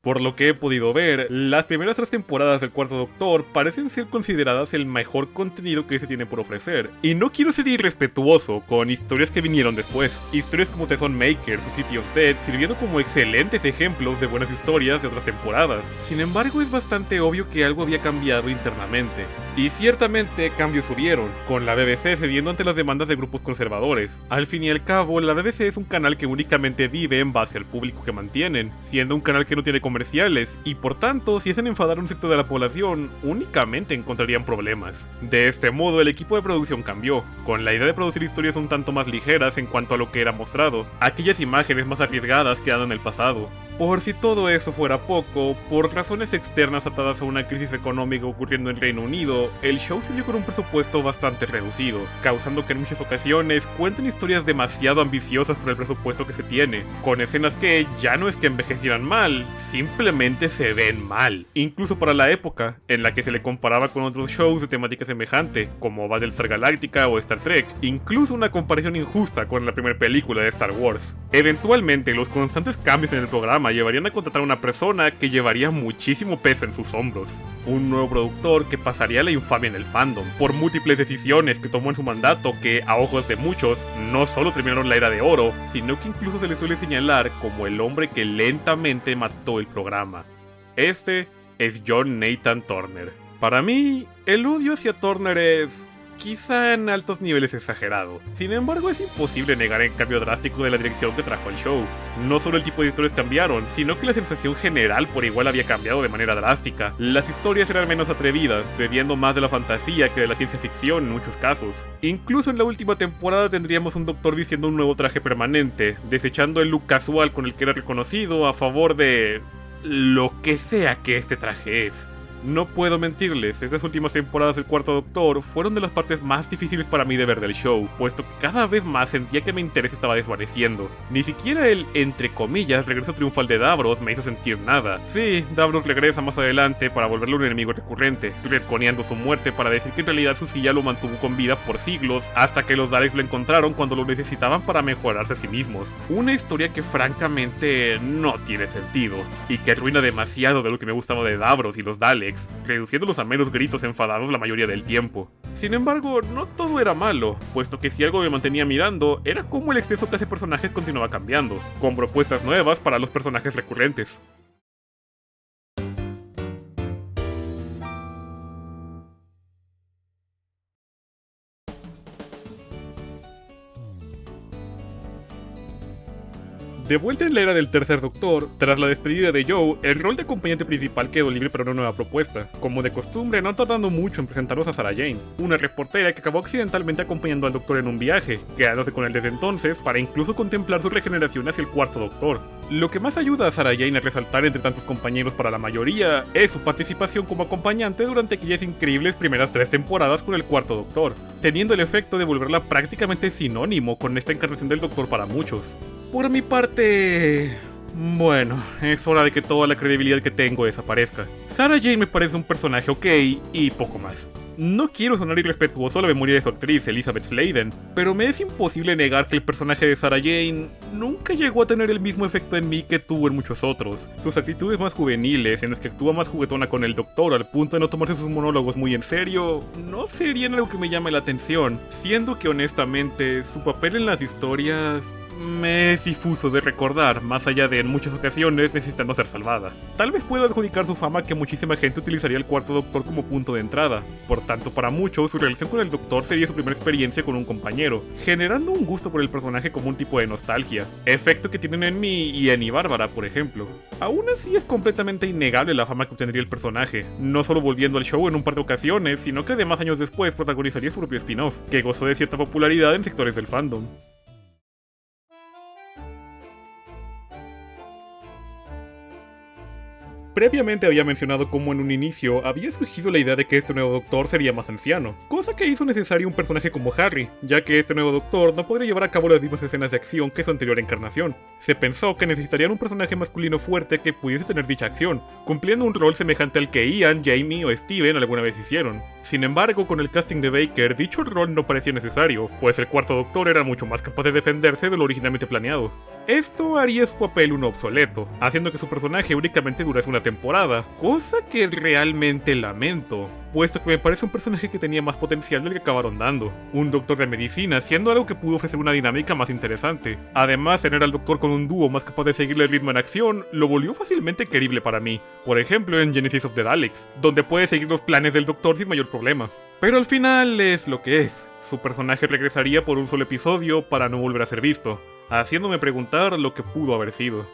Por lo que he podido ver, las primeras 3 temporadas del Cuarto Doctor parecen ser consideradas el mejor contenido que se tiene por ofrecer. Y no quiero ser irrespetuoso con historias que vinieron después. Historias como The Maker o City of Dead sirviendo como excelentes ejemplos de buenas historias de otras temporadas. Sin embargo, es bastante obvio que algo había cambiado internamente. Y ciertamente cambios hubieron, con la BBC cediendo ante las demandas de grupos conservadores. Al fin y al cabo, la BBC es un canal que únicamente vive en base al público que mantienen, siendo un canal que no tiene comerciales, y por tanto, si hacen enfadar a un sector de la población, únicamente encontrarían problemas. De este modo, el equipo de producción cambió, con la idea de producir historias un tanto más ligeras en cuanto a lo que era mostrado, aquellas imágenes más arriesgadas quedando en el pasado. Por si todo eso fuera poco, por razones externas atadas a una crisis económica ocurriendo en Reino Unido, el show salió con un presupuesto bastante reducido, causando que en muchas ocasiones cuenten historias demasiado ambiciosas por el presupuesto que se tiene, con escenas que ya no es que envejecieran mal, simplemente se ven mal. Incluso para la época, en la que se le comparaba con otros shows de temática semejante, como Battlestar Galactica o Star Trek, incluso una comparación injusta con la primera película de Star Wars. Eventualmente, los constantes cambios en el programa llevarían a contratar a una persona que llevaría muchísimo peso en sus hombros. Un nuevo productor que pasaría la infamia en el fandom, por múltiples decisiones que tomó en su mandato que, a ojos de muchos, no solo terminaron la era de oro, sino que incluso se le suele señalar como el hombre que lentamente mató el programa. Este es John Nathan Turner. Para mí, el odio hacia Turner es quizá en altos niveles exagerado. Sin embargo, es imposible negar el cambio drástico de la dirección que trajo al show. No solo el tipo de historias cambiaron, sino que la sensación general por igual había cambiado de manera drástica. Las historias eran menos atrevidas, bebiendo más de la fantasía que de la ciencia ficción en muchos casos. Incluso en la última temporada tendríamos un Doctor vistiendo un nuevo traje permanente, desechando el look casual con el que era reconocido a favor de lo que sea que este traje es. No puedo mentirles, estas últimas temporadas del Cuarto Doctor fueron de las partes más difíciles para mí de ver del show, puesto que cada vez más sentía que mi interés estaba desvaneciendo. Ni siquiera el, entre comillas, regreso triunfal de Davros me hizo sentir nada. Sí, Davros regresa más adelante para volverlo un enemigo recurrente, retconeando su muerte para decir que en realidad su silla lo mantuvo con vida por siglos, hasta que los Daleks lo encontraron cuando lo necesitaban para mejorarse a sí mismos. Una historia que francamente no tiene sentido, y que arruina demasiado de lo que me gustaba de Davros y los Daleks, reduciéndolos a meros gritos enfadados la mayoría del tiempo. Sin embargo, no todo era malo, puesto que si algo me mantenía mirando, era cómo el exceso clase de personajes continuaba cambiando, con propuestas nuevas para los personajes recurrentes. De vuelta en la era del tercer Doctor, tras la despedida de Joe, el rol de acompañante principal quedó libre para una nueva propuesta. Como de costumbre, no tardando mucho en presentarnos a Sarah Jane, una reportera que acabó accidentalmente acompañando al Doctor en un viaje, quedándose con él desde entonces para incluso contemplar su regeneración hacia el cuarto Doctor. Lo que más ayuda a Sarah Jane a resaltar entre tantos compañeros para la mayoría es su participación como acompañante durante aquellas increíbles primeras 3 temporadas con el cuarto Doctor, teniendo el efecto de volverla prácticamente sinónimo con esta encarnación del Doctor para muchos. Por mi parte, bueno, es hora de que toda la credibilidad que tengo desaparezca. Sarah Jane me parece un personaje ok y poco más. No quiero sonar irrespetuoso a la memoria de su actriz, Elizabeth Sladen, pero me es imposible negar que el personaje de Sarah Jane nunca llegó a tener el mismo efecto en mí que tuvo en muchos otros. Sus actitudes más juveniles, en las que actúa más juguetona con el Doctor al punto de no tomarse sus monólogos muy en serio, no serían algo que me llame la atención, siendo que honestamente su papel en las historias me es difuso de recordar, más allá de en muchas ocasiones necesitando ser salvada. Tal vez pueda adjudicar su fama que muchísima gente utilizaría el cuarto Doctor como punto de entrada. Por tanto, para muchos, su relación con el Doctor sería su primera experiencia con un compañero, generando un gusto por el personaje como un tipo de nostalgia, efecto que tienen en mí y en Bárbara, por ejemplo. Aún así es completamente innegable la fama que obtendría el personaje, no solo volviendo al show en un par de ocasiones, sino que además años después protagonizaría su propio spin-off, que gozó de cierta popularidad en sectores del fandom. Previamente había mencionado cómo en un inicio había surgido la idea de que este nuevo Doctor sería más anciano, cosa que hizo necesario un personaje como Harry, ya que este nuevo Doctor no podría llevar a cabo las mismas escenas de acción que su anterior encarnación. Se pensó que necesitarían un personaje masculino fuerte que pudiese tener dicha acción, cumpliendo un rol semejante al que Ian, Jamie o Steven alguna vez hicieron. Sin embargo, con el casting de Baker, dicho rol no parecía necesario, pues el cuarto Doctor era mucho más capaz de defenderse de lo originalmente planeado. Esto haría su papel un obsoleto, haciendo que su personaje únicamente durase una temporada, cosa que realmente lamento, puesto que me parece un personaje que tenía más potencial del que acabaron dando. Un doctor de medicina, siendo algo que pudo ofrecer una dinámica más interesante. Además, tener al doctor con un dúo más capaz de seguirle el ritmo en acción, lo volvió fácilmente querible para mí. Por ejemplo, en Genesis of the Daleks, donde puede seguir los planes del doctor sin mayor problema. Pero al final es lo que es. Su personaje regresaría por un solo episodio para no volver a ser visto, haciéndome preguntar lo que pudo haber sido.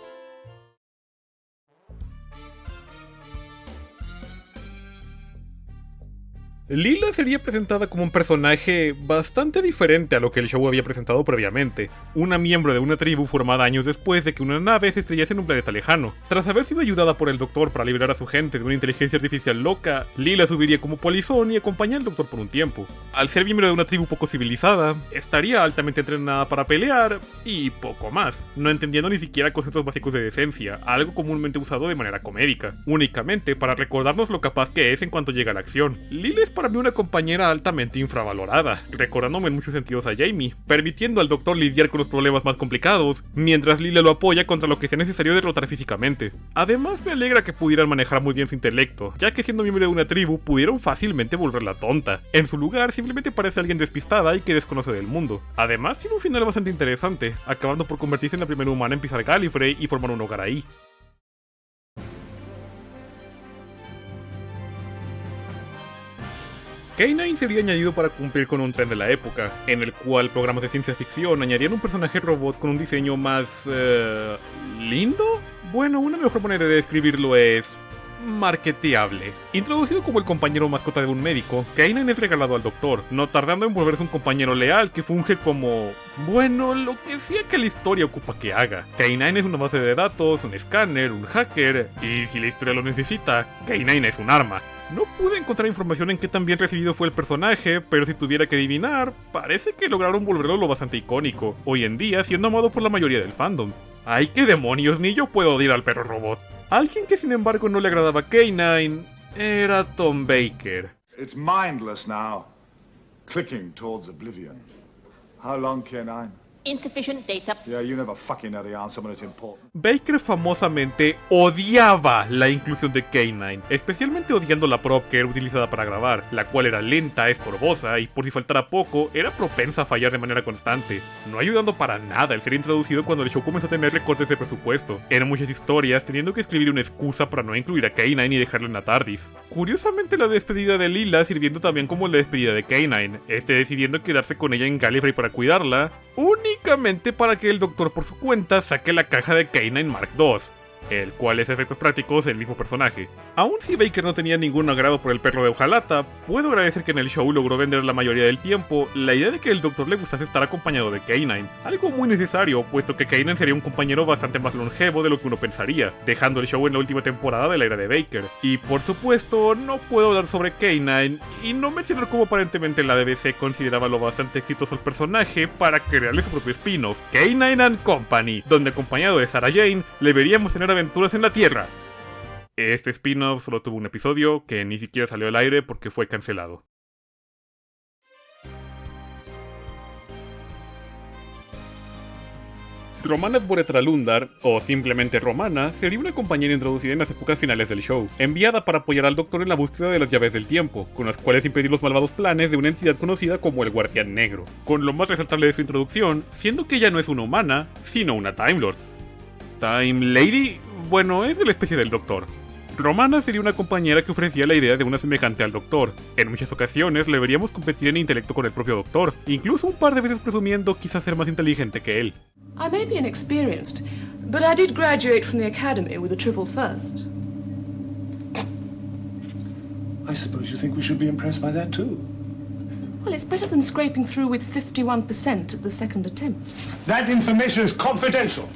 Leela sería presentada como un personaje bastante diferente a lo que el show había presentado previamente, una miembro de una tribu formada años después de que una nave se estrellase en un planeta lejano. Tras haber sido ayudada por el Doctor para liberar a su gente de una inteligencia artificial loca, Leela subiría como polizón y acompañaría al Doctor por un tiempo. Al ser miembro de una tribu poco civilizada, estaría altamente entrenada para pelear y poco más, no entendiendo ni siquiera conceptos básicos de decencia, algo comúnmente usado de manera comédica, únicamente para recordarnos lo capaz que es en cuanto llega a la acción. Leela es para mí una compañera altamente infravalorada, recordándome en muchos sentidos a Jamie, permitiendo al Doctor lidiar con los problemas más complicados, mientras Leela lo apoya contra lo que sea necesario derrotar físicamente. Además me alegra que pudieran manejar muy bien su intelecto, ya que siendo miembro de una tribu pudieron fácilmente volverla tonta. En su lugar simplemente parece alguien despistada y que desconoce del mundo. Además tiene un final bastante interesante, acabando por convertirse en la primera humana en pisar Gallifrey y formar un hogar ahí. K9 sería añadido para cumplir con un tren de la época, en el cual programas de ciencia ficción añadían un personaje robot con un diseño más... ¿lindo? Bueno, una mejor manera de describirlo es... marketeable. Introducido como el compañero mascota de un médico, K9 es regalado al Doctor, no tardando en volverse un compañero leal que funge como... bueno, lo que sea que la historia ocupa que haga. K9 es una base de datos, un escáner, un hacker, y si la historia lo necesita, K9 es un arma. No pude encontrar información en qué tan bien recibido fue el personaje, pero si tuviera que adivinar, parece que lograron volverlo lo bastante icónico, hoy en día siendo amado por la mayoría del fandom. ¡Ay, qué demonios! Ni yo puedo odiar al perro robot. Alguien que sin embargo no le agradaba a K9 era Tom Baker. It's mindless now, clicking towards oblivion. How long, K9? Insufficient data. Yeah, you never fucking know the answer when it's important. Baker famosamente odiaba la inclusión de K9, especialmente odiando la prop que era utilizada para grabar, la cual era lenta, estorbosa y por si faltara poco, era propensa a fallar de manera constante, no ayudando para nada el ser introducido cuando el show comenzó a tener recortes de presupuesto. Eran muchas historias teniendo que escribir una excusa para no incluir a K9 y dejarlo en la TARDIS. Curiosamente la despedida de Leela sirviendo también como la despedida de K9, decidiendo quedarse con ella en Gallifrey para cuidarla, únicamente para que el Doctor por su cuenta saque la caja de K9 Mark II, el cual es a efectos prácticos el mismo personaje. Aun si Baker no tenía ningún agrado por el perro de hojalata, puedo agradecer que en el show logró vender la mayoría del tiempo la idea de que el Doctor le gustase estar acompañado de K9, algo muy necesario, puesto que K9 sería un compañero bastante más longevo de lo que uno pensaría, dejando el show en la última temporada de la era de Baker. Y por supuesto, no puedo hablar sobre K9 y no mencionar cómo aparentemente la BBC consideraba lo bastante exitoso el personaje para crearle su propio spin-off, K9 and Company, donde acompañado de Sarah Jane, le veríamos tener aventuras en la Tierra. Este spin-off solo tuvo un episodio que ni siquiera salió al aire porque fue cancelado. Romana Boretralundar, o simplemente Romana, sería una compañera introducida en las épocas finales del show, enviada para apoyar al Doctor en la búsqueda de las llaves del tiempo, con las cuales impedir los malvados planes de una entidad conocida como el Guardián Negro, con lo más resaltable de su introducción, siendo que ella no es una humana, sino una Time Lord. Time Lady, bueno, es de la especie del Doctor. Romana sería una compañera que ofrecía la idea de una semejante al Doctor. En muchas ocasiones le veríamos competir en intelecto con el propio Doctor, incluso un par de veces presumiendo quizás ser más inteligente que él. I may be inexperienced, but I did graduate from the academy with a triple first. I suppose you think we should be impressed by that too. Well, it's better than scraping through with 51% at the second attempt. That information is confidential.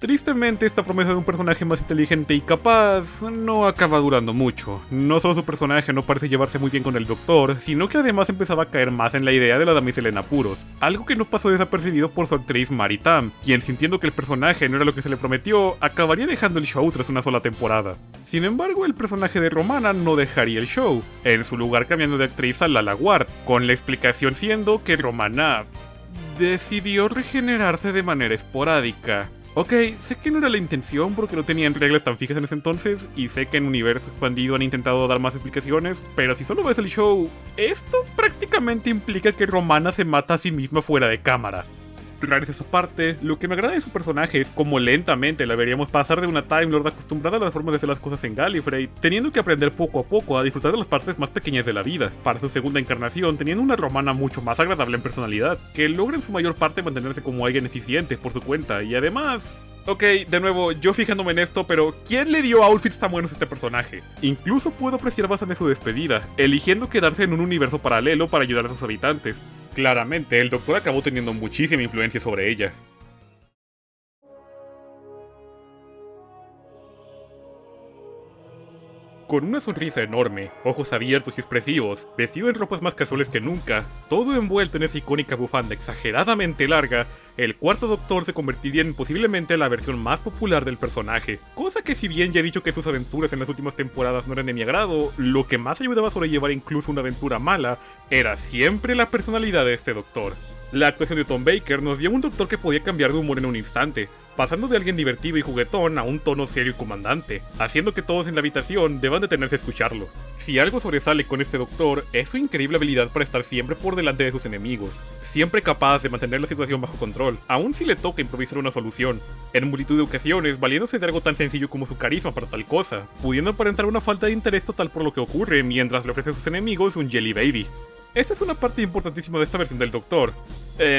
Tristemente, esta promesa de un personaje más inteligente y capaz no acaba durando mucho. No solo su personaje no parece llevarse muy bien con el Doctor, sino que además empezaba a caer más en la idea de la damisela en apuros, algo que no pasó desapercibido por su actriz Mary Tam, quien, sintiendo que el personaje no era lo que se le prometió, acabaría dejando el show tras una sola temporada. Sin embargo, el personaje de Romana no dejaría el show, en su lugar cambiando de actriz a Lala Ward, con la explicación siendo que Romana decidió regenerarse de manera esporádica. Ok, sé que no era la intención porque no tenían reglas tan fijas en ese entonces, y sé que en Universo Expandido han intentado dar más explicaciones, pero si solo ves el show, esto prácticamente implica que Romana se mata a sí misma fuera de cámara. Rares esa parte, lo que me agrada de su personaje es cómo lentamente la veríamos pasar de una Time Lord acostumbrada a las formas de hacer las cosas en Gallifrey, teniendo que aprender poco a poco a disfrutar de las partes más pequeñas de la vida, para su segunda encarnación teniendo una Romana mucho más agradable en personalidad, que logra en su mayor parte mantenerse como alguien eficiente por su cuenta, y además... Ok, de nuevo, yo fijándome en esto, pero ¿quién le dio outfits tan buenos a este personaje? Incluso puedo apreciar bastante su despedida, eligiendo quedarse en un universo paralelo para ayudar a sus habitantes. Claramente, el Doctor acabó teniendo muchísima influencia sobre ella. Con una sonrisa enorme, ojos abiertos y expresivos, vestido en ropas más casuales que nunca, todo envuelto en esa icónica bufanda exageradamente larga, el cuarto Doctor se convertiría en posiblemente la versión más popular del personaje. Cosa que, si bien ya he dicho que sus aventuras en las últimas temporadas no eran de mi agrado, lo que más ayudaba a sobrellevar incluso una aventura mala era siempre la personalidad de este Doctor. La actuación de Tom Baker nos dio un Doctor que podía cambiar de humor en un instante, pasando de alguien divertido y juguetón a un tono serio y comandante, haciendo que todos en la habitación deban detenerse a escucharlo. Si algo sobresale con este Doctor, es su increíble habilidad para estar siempre por delante de sus enemigos, siempre capaz de mantener la situación bajo control, aun si le toca improvisar una solución, en multitud de ocasiones valiéndose de algo tan sencillo como su carisma para tal cosa, pudiendo aparentar una falta de interés total por lo que ocurre mientras le ofrece a sus enemigos un Jelly Baby. Esta es una parte importantísima de esta versión del Doctor.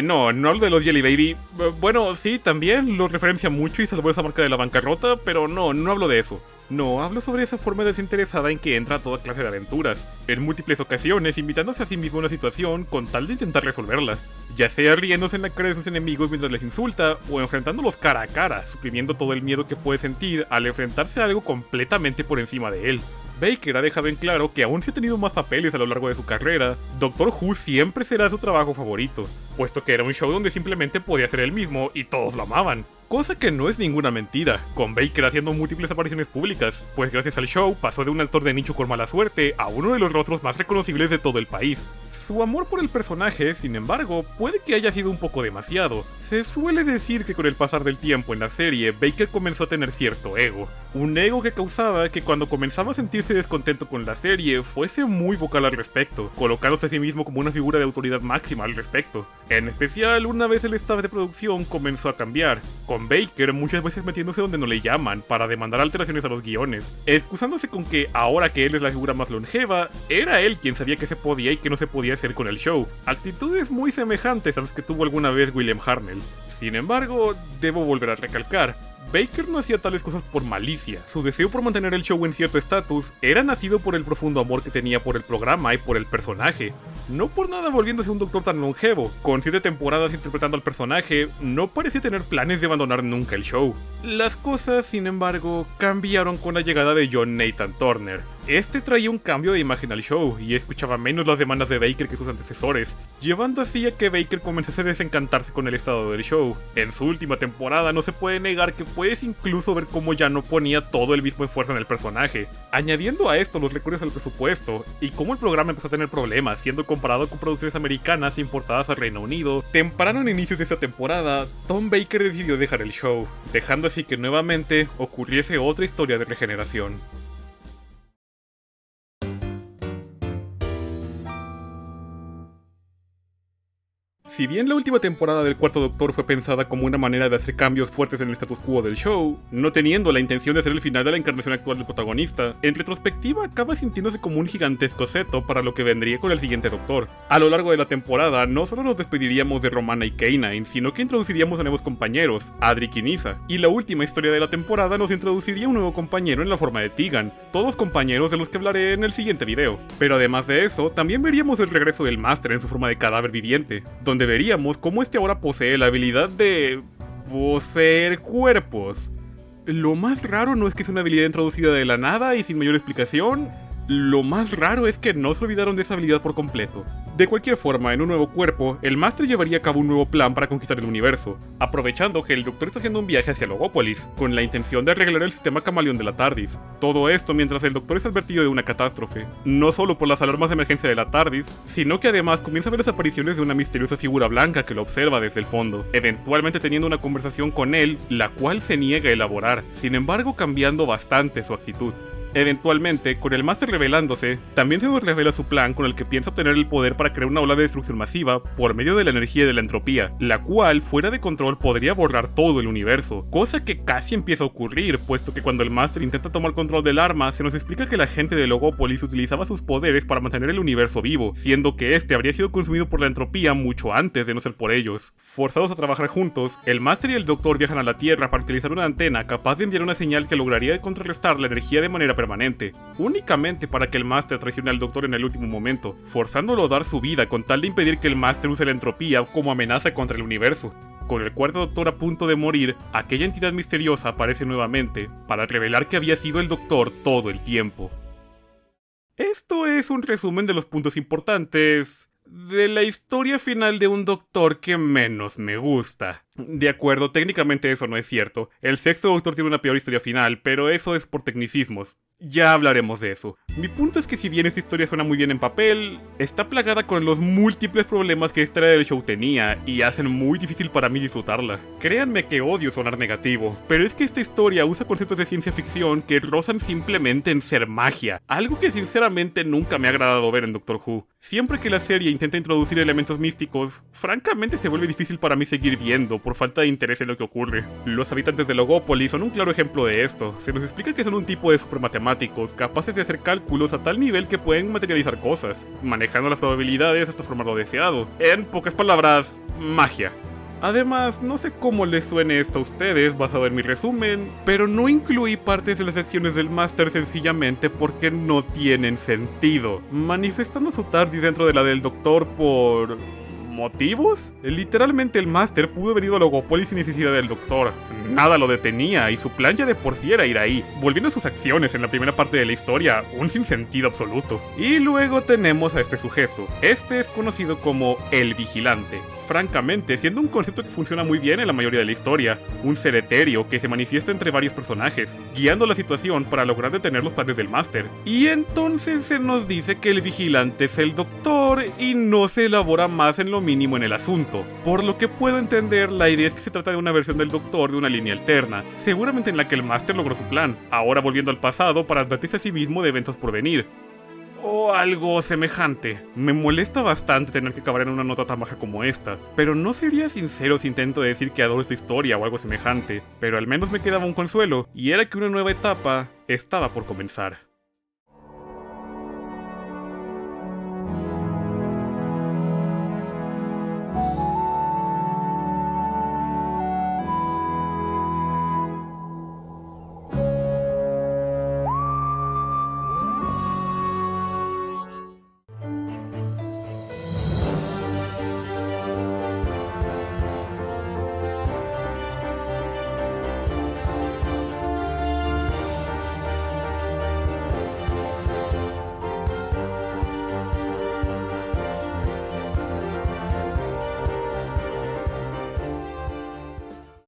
No hablo de los Jelly Baby. Bueno, sí, también lo referencia mucho y salvó esa marca de la bancarrota, pero no hablo de eso. No, hablo sobre esa forma desinteresada en que entra a toda clase de aventuras, en múltiples ocasiones invitándose a sí mismo a una situación con tal de intentar resolverla, ya sea riéndose en la cara de sus enemigos mientras les insulta, o enfrentándolos cara a cara, suprimiendo todo el miedo que puede sentir al enfrentarse a algo completamente por encima de él. Baker ha dejado en claro que aun si ha tenido más papeles a lo largo de su carrera, Doctor Who siempre será su trabajo favorito, puesto que era un show donde simplemente podía ser él mismo y todos lo amaban. Cosa que no es ninguna mentira, con Baker haciendo múltiples apariciones públicas, pues gracias al show pasó de un actor de nicho con mala suerte a uno de los rostros más reconocibles de todo el país. Su amor por el personaje, sin embargo, puede que haya sido un poco demasiado. Se suele decir que con el pasar del tiempo en la serie, Baker comenzó a tener cierto ego. Un ego que causaba que cuando comenzaba a sentirse descontento con la serie, fuese muy vocal al respecto, colocándose a sí mismo como una figura de autoridad máxima al respecto. En especial, una vez el staff de producción comenzó a cambiar, con Baker muchas veces metiéndose donde no le llaman, para demandar alteraciones a los guiones, excusándose con que ahora que él es la figura más longeva, era él quien sabía que se podía y que no se podía hacer con el show. Actitudes muy semejantes a las que tuvo alguna vez William Hartnell. Sin embargo, debo volver a recalcar, Baker no hacía tales cosas por malicia. Su deseo por mantener el show en cierto estatus era nacido por el profundo amor que tenía por el programa y por el personaje. No por nada volviéndose un Doctor tan longevo. Con 7 temporadas interpretando al personaje, no parecía tener planes de abandonar nunca el show. Las cosas, sin embargo, cambiaron con la llegada de John Nathan Turner. Este traía un cambio de imagen al show y escuchaba menos las demandas de Baker que sus antecesores, llevando así a que Baker comenzase a desencantarse con el estado del show. En su última temporada no se puede negar que puedes incluso ver cómo ya no ponía todo el mismo esfuerzo en el personaje, añadiendo a esto los recursos al presupuesto, y cómo el programa empezó a tener problemas, siendo comparado con producciones americanas importadas al Reino Unido. Temprano en inicios de esta temporada, Tom Baker decidió dejar el show, dejando así que nuevamente ocurriese otra historia de regeneración. Si bien la última temporada del Cuarto Doctor fue pensada como una manera de hacer cambios fuertes en el status quo del show, no teniendo la intención de ser el final de la encarnación actual del protagonista, en retrospectiva acaba sintiéndose como un gigantesco seto para lo que vendría con el siguiente Doctor. A lo largo de la temporada, no solo nos despediríamos de Romana y K9, sino que introduciríamos a nuevos compañeros, Adric y Nyssa, y la última historia de la temporada nos introduciría un nuevo compañero en la forma de Tegan, todos compañeros de los que hablaré en el siguiente video. Pero además de eso, también veríamos el regreso del Máster en su forma de cadáver viviente, donde veríamos cómo este ahora posee la habilidad de poseer cuerpos. Lo más raro no es que es una habilidad introducida de la nada y sin mayor explicación. Lo más raro es que no se olvidaron de esa habilidad por completo. De cualquier forma, en un nuevo cuerpo, el Máster llevaría a cabo un nuevo plan para conquistar el universo, aprovechando que el Doctor está haciendo un viaje hacia Logópolis, con la intención de arreglar el sistema camaleón de la TARDIS. Todo esto mientras el Doctor es advertido de una catástrofe, no solo por las alarmas de emergencia de la TARDIS, sino que además comienza a ver las apariciones de una misteriosa figura blanca que lo observa desde el fondo, eventualmente teniendo una conversación con él, la cual se niega a elaborar, sin embargo cambiando bastante su actitud. Eventualmente, con el Máster revelándose, también se nos revela su plan con el que piensa obtener el poder para crear una ola de destrucción masiva por medio de la energía de la entropía, la cual, fuera de control, podría borrar todo el universo, cosa que casi empieza a ocurrir, puesto que cuando el Máster intenta tomar control del arma, se nos explica que la gente de Logópolis utilizaba sus poderes para mantener el universo vivo, siendo que este habría sido consumido por la entropía mucho antes de no ser por ellos. Forzados a trabajar juntos, el Máster y el Doctor viajan a la Tierra para utilizar una antena capaz de enviar una señal que lograría contrarrestar la energía de manera permanente, únicamente para que el Máster traicione al Doctor en el último momento, forzándolo a dar su vida con tal de impedir que el Máster use la entropía como amenaza contra el universo. Con el cuarto Doctor a punto de morir, aquella entidad misteriosa aparece nuevamente para revelar que había sido el Doctor todo el tiempo. Esto es un resumen de los puntos importantes de la historia final de un Doctor que menos me gusta. De acuerdo, técnicamente eso no es cierto. El sexto Doctor tiene una peor historia final, pero eso es por tecnicismos. Ya hablaremos de eso. Mi punto es que si bien esta historia suena muy bien en papel, está plagada con los múltiples problemas que esta era del show tenía y hacen muy difícil para mí disfrutarla. Créanme que odio sonar negativo, pero es que esta historia usa conceptos de ciencia ficción que rozan simplemente en ser magia, algo que sinceramente nunca me ha agradado ver en Doctor Who. Siempre que la serie intenta introducir elementos místicos, francamente se vuelve difícil para mí seguir viendo por falta de interés en lo que ocurre. Los habitantes de Logópolis son un claro ejemplo de esto. Se nos explica que son un tipo de supermatemáticos capaces de hacer cálculos a tal nivel que pueden materializar cosas, manejando las probabilidades hasta formar lo deseado. En pocas palabras, magia. Además, no sé cómo les suene esto a ustedes basado en mi resumen, pero no incluí partes de las secciones del Máster sencillamente porque no tienen sentido, manifestando su TARDIS dentro de la del Doctor por ¿motivos? Literalmente el Máster pudo haber ido a Logópolis sin necesidad del Doctor. Nada lo detenía y su plan ya de por sí era ir ahí, volviendo a sus acciones en la primera parte de la historia un sinsentido absoluto. Y luego tenemos a este sujeto. Este es conocido como el Vigilante. Francamente, siendo un concepto que funciona muy bien en la mayoría de la historia, un ser etéreo que se manifiesta entre varios personajes, guiando la situación para lograr detener los planes del Máster. Y entonces se nos dice que el Vigilante es el Doctor y no se elabora más en lo mínimo en el asunto. Por lo que puedo entender, la idea es que se trata de una versión del Doctor de una línea alterna, seguramente en la que el Máster logró su plan, ahora volviendo al pasado para advertirse a sí mismo de eventos por venir. O algo semejante. Me molesta bastante tener que acabar en una nota tan baja como esta, pero no sería sincero si intento decir que adoro esta historia o algo semejante, pero al menos me quedaba un consuelo, y era que una nueva etapa estaba por comenzar.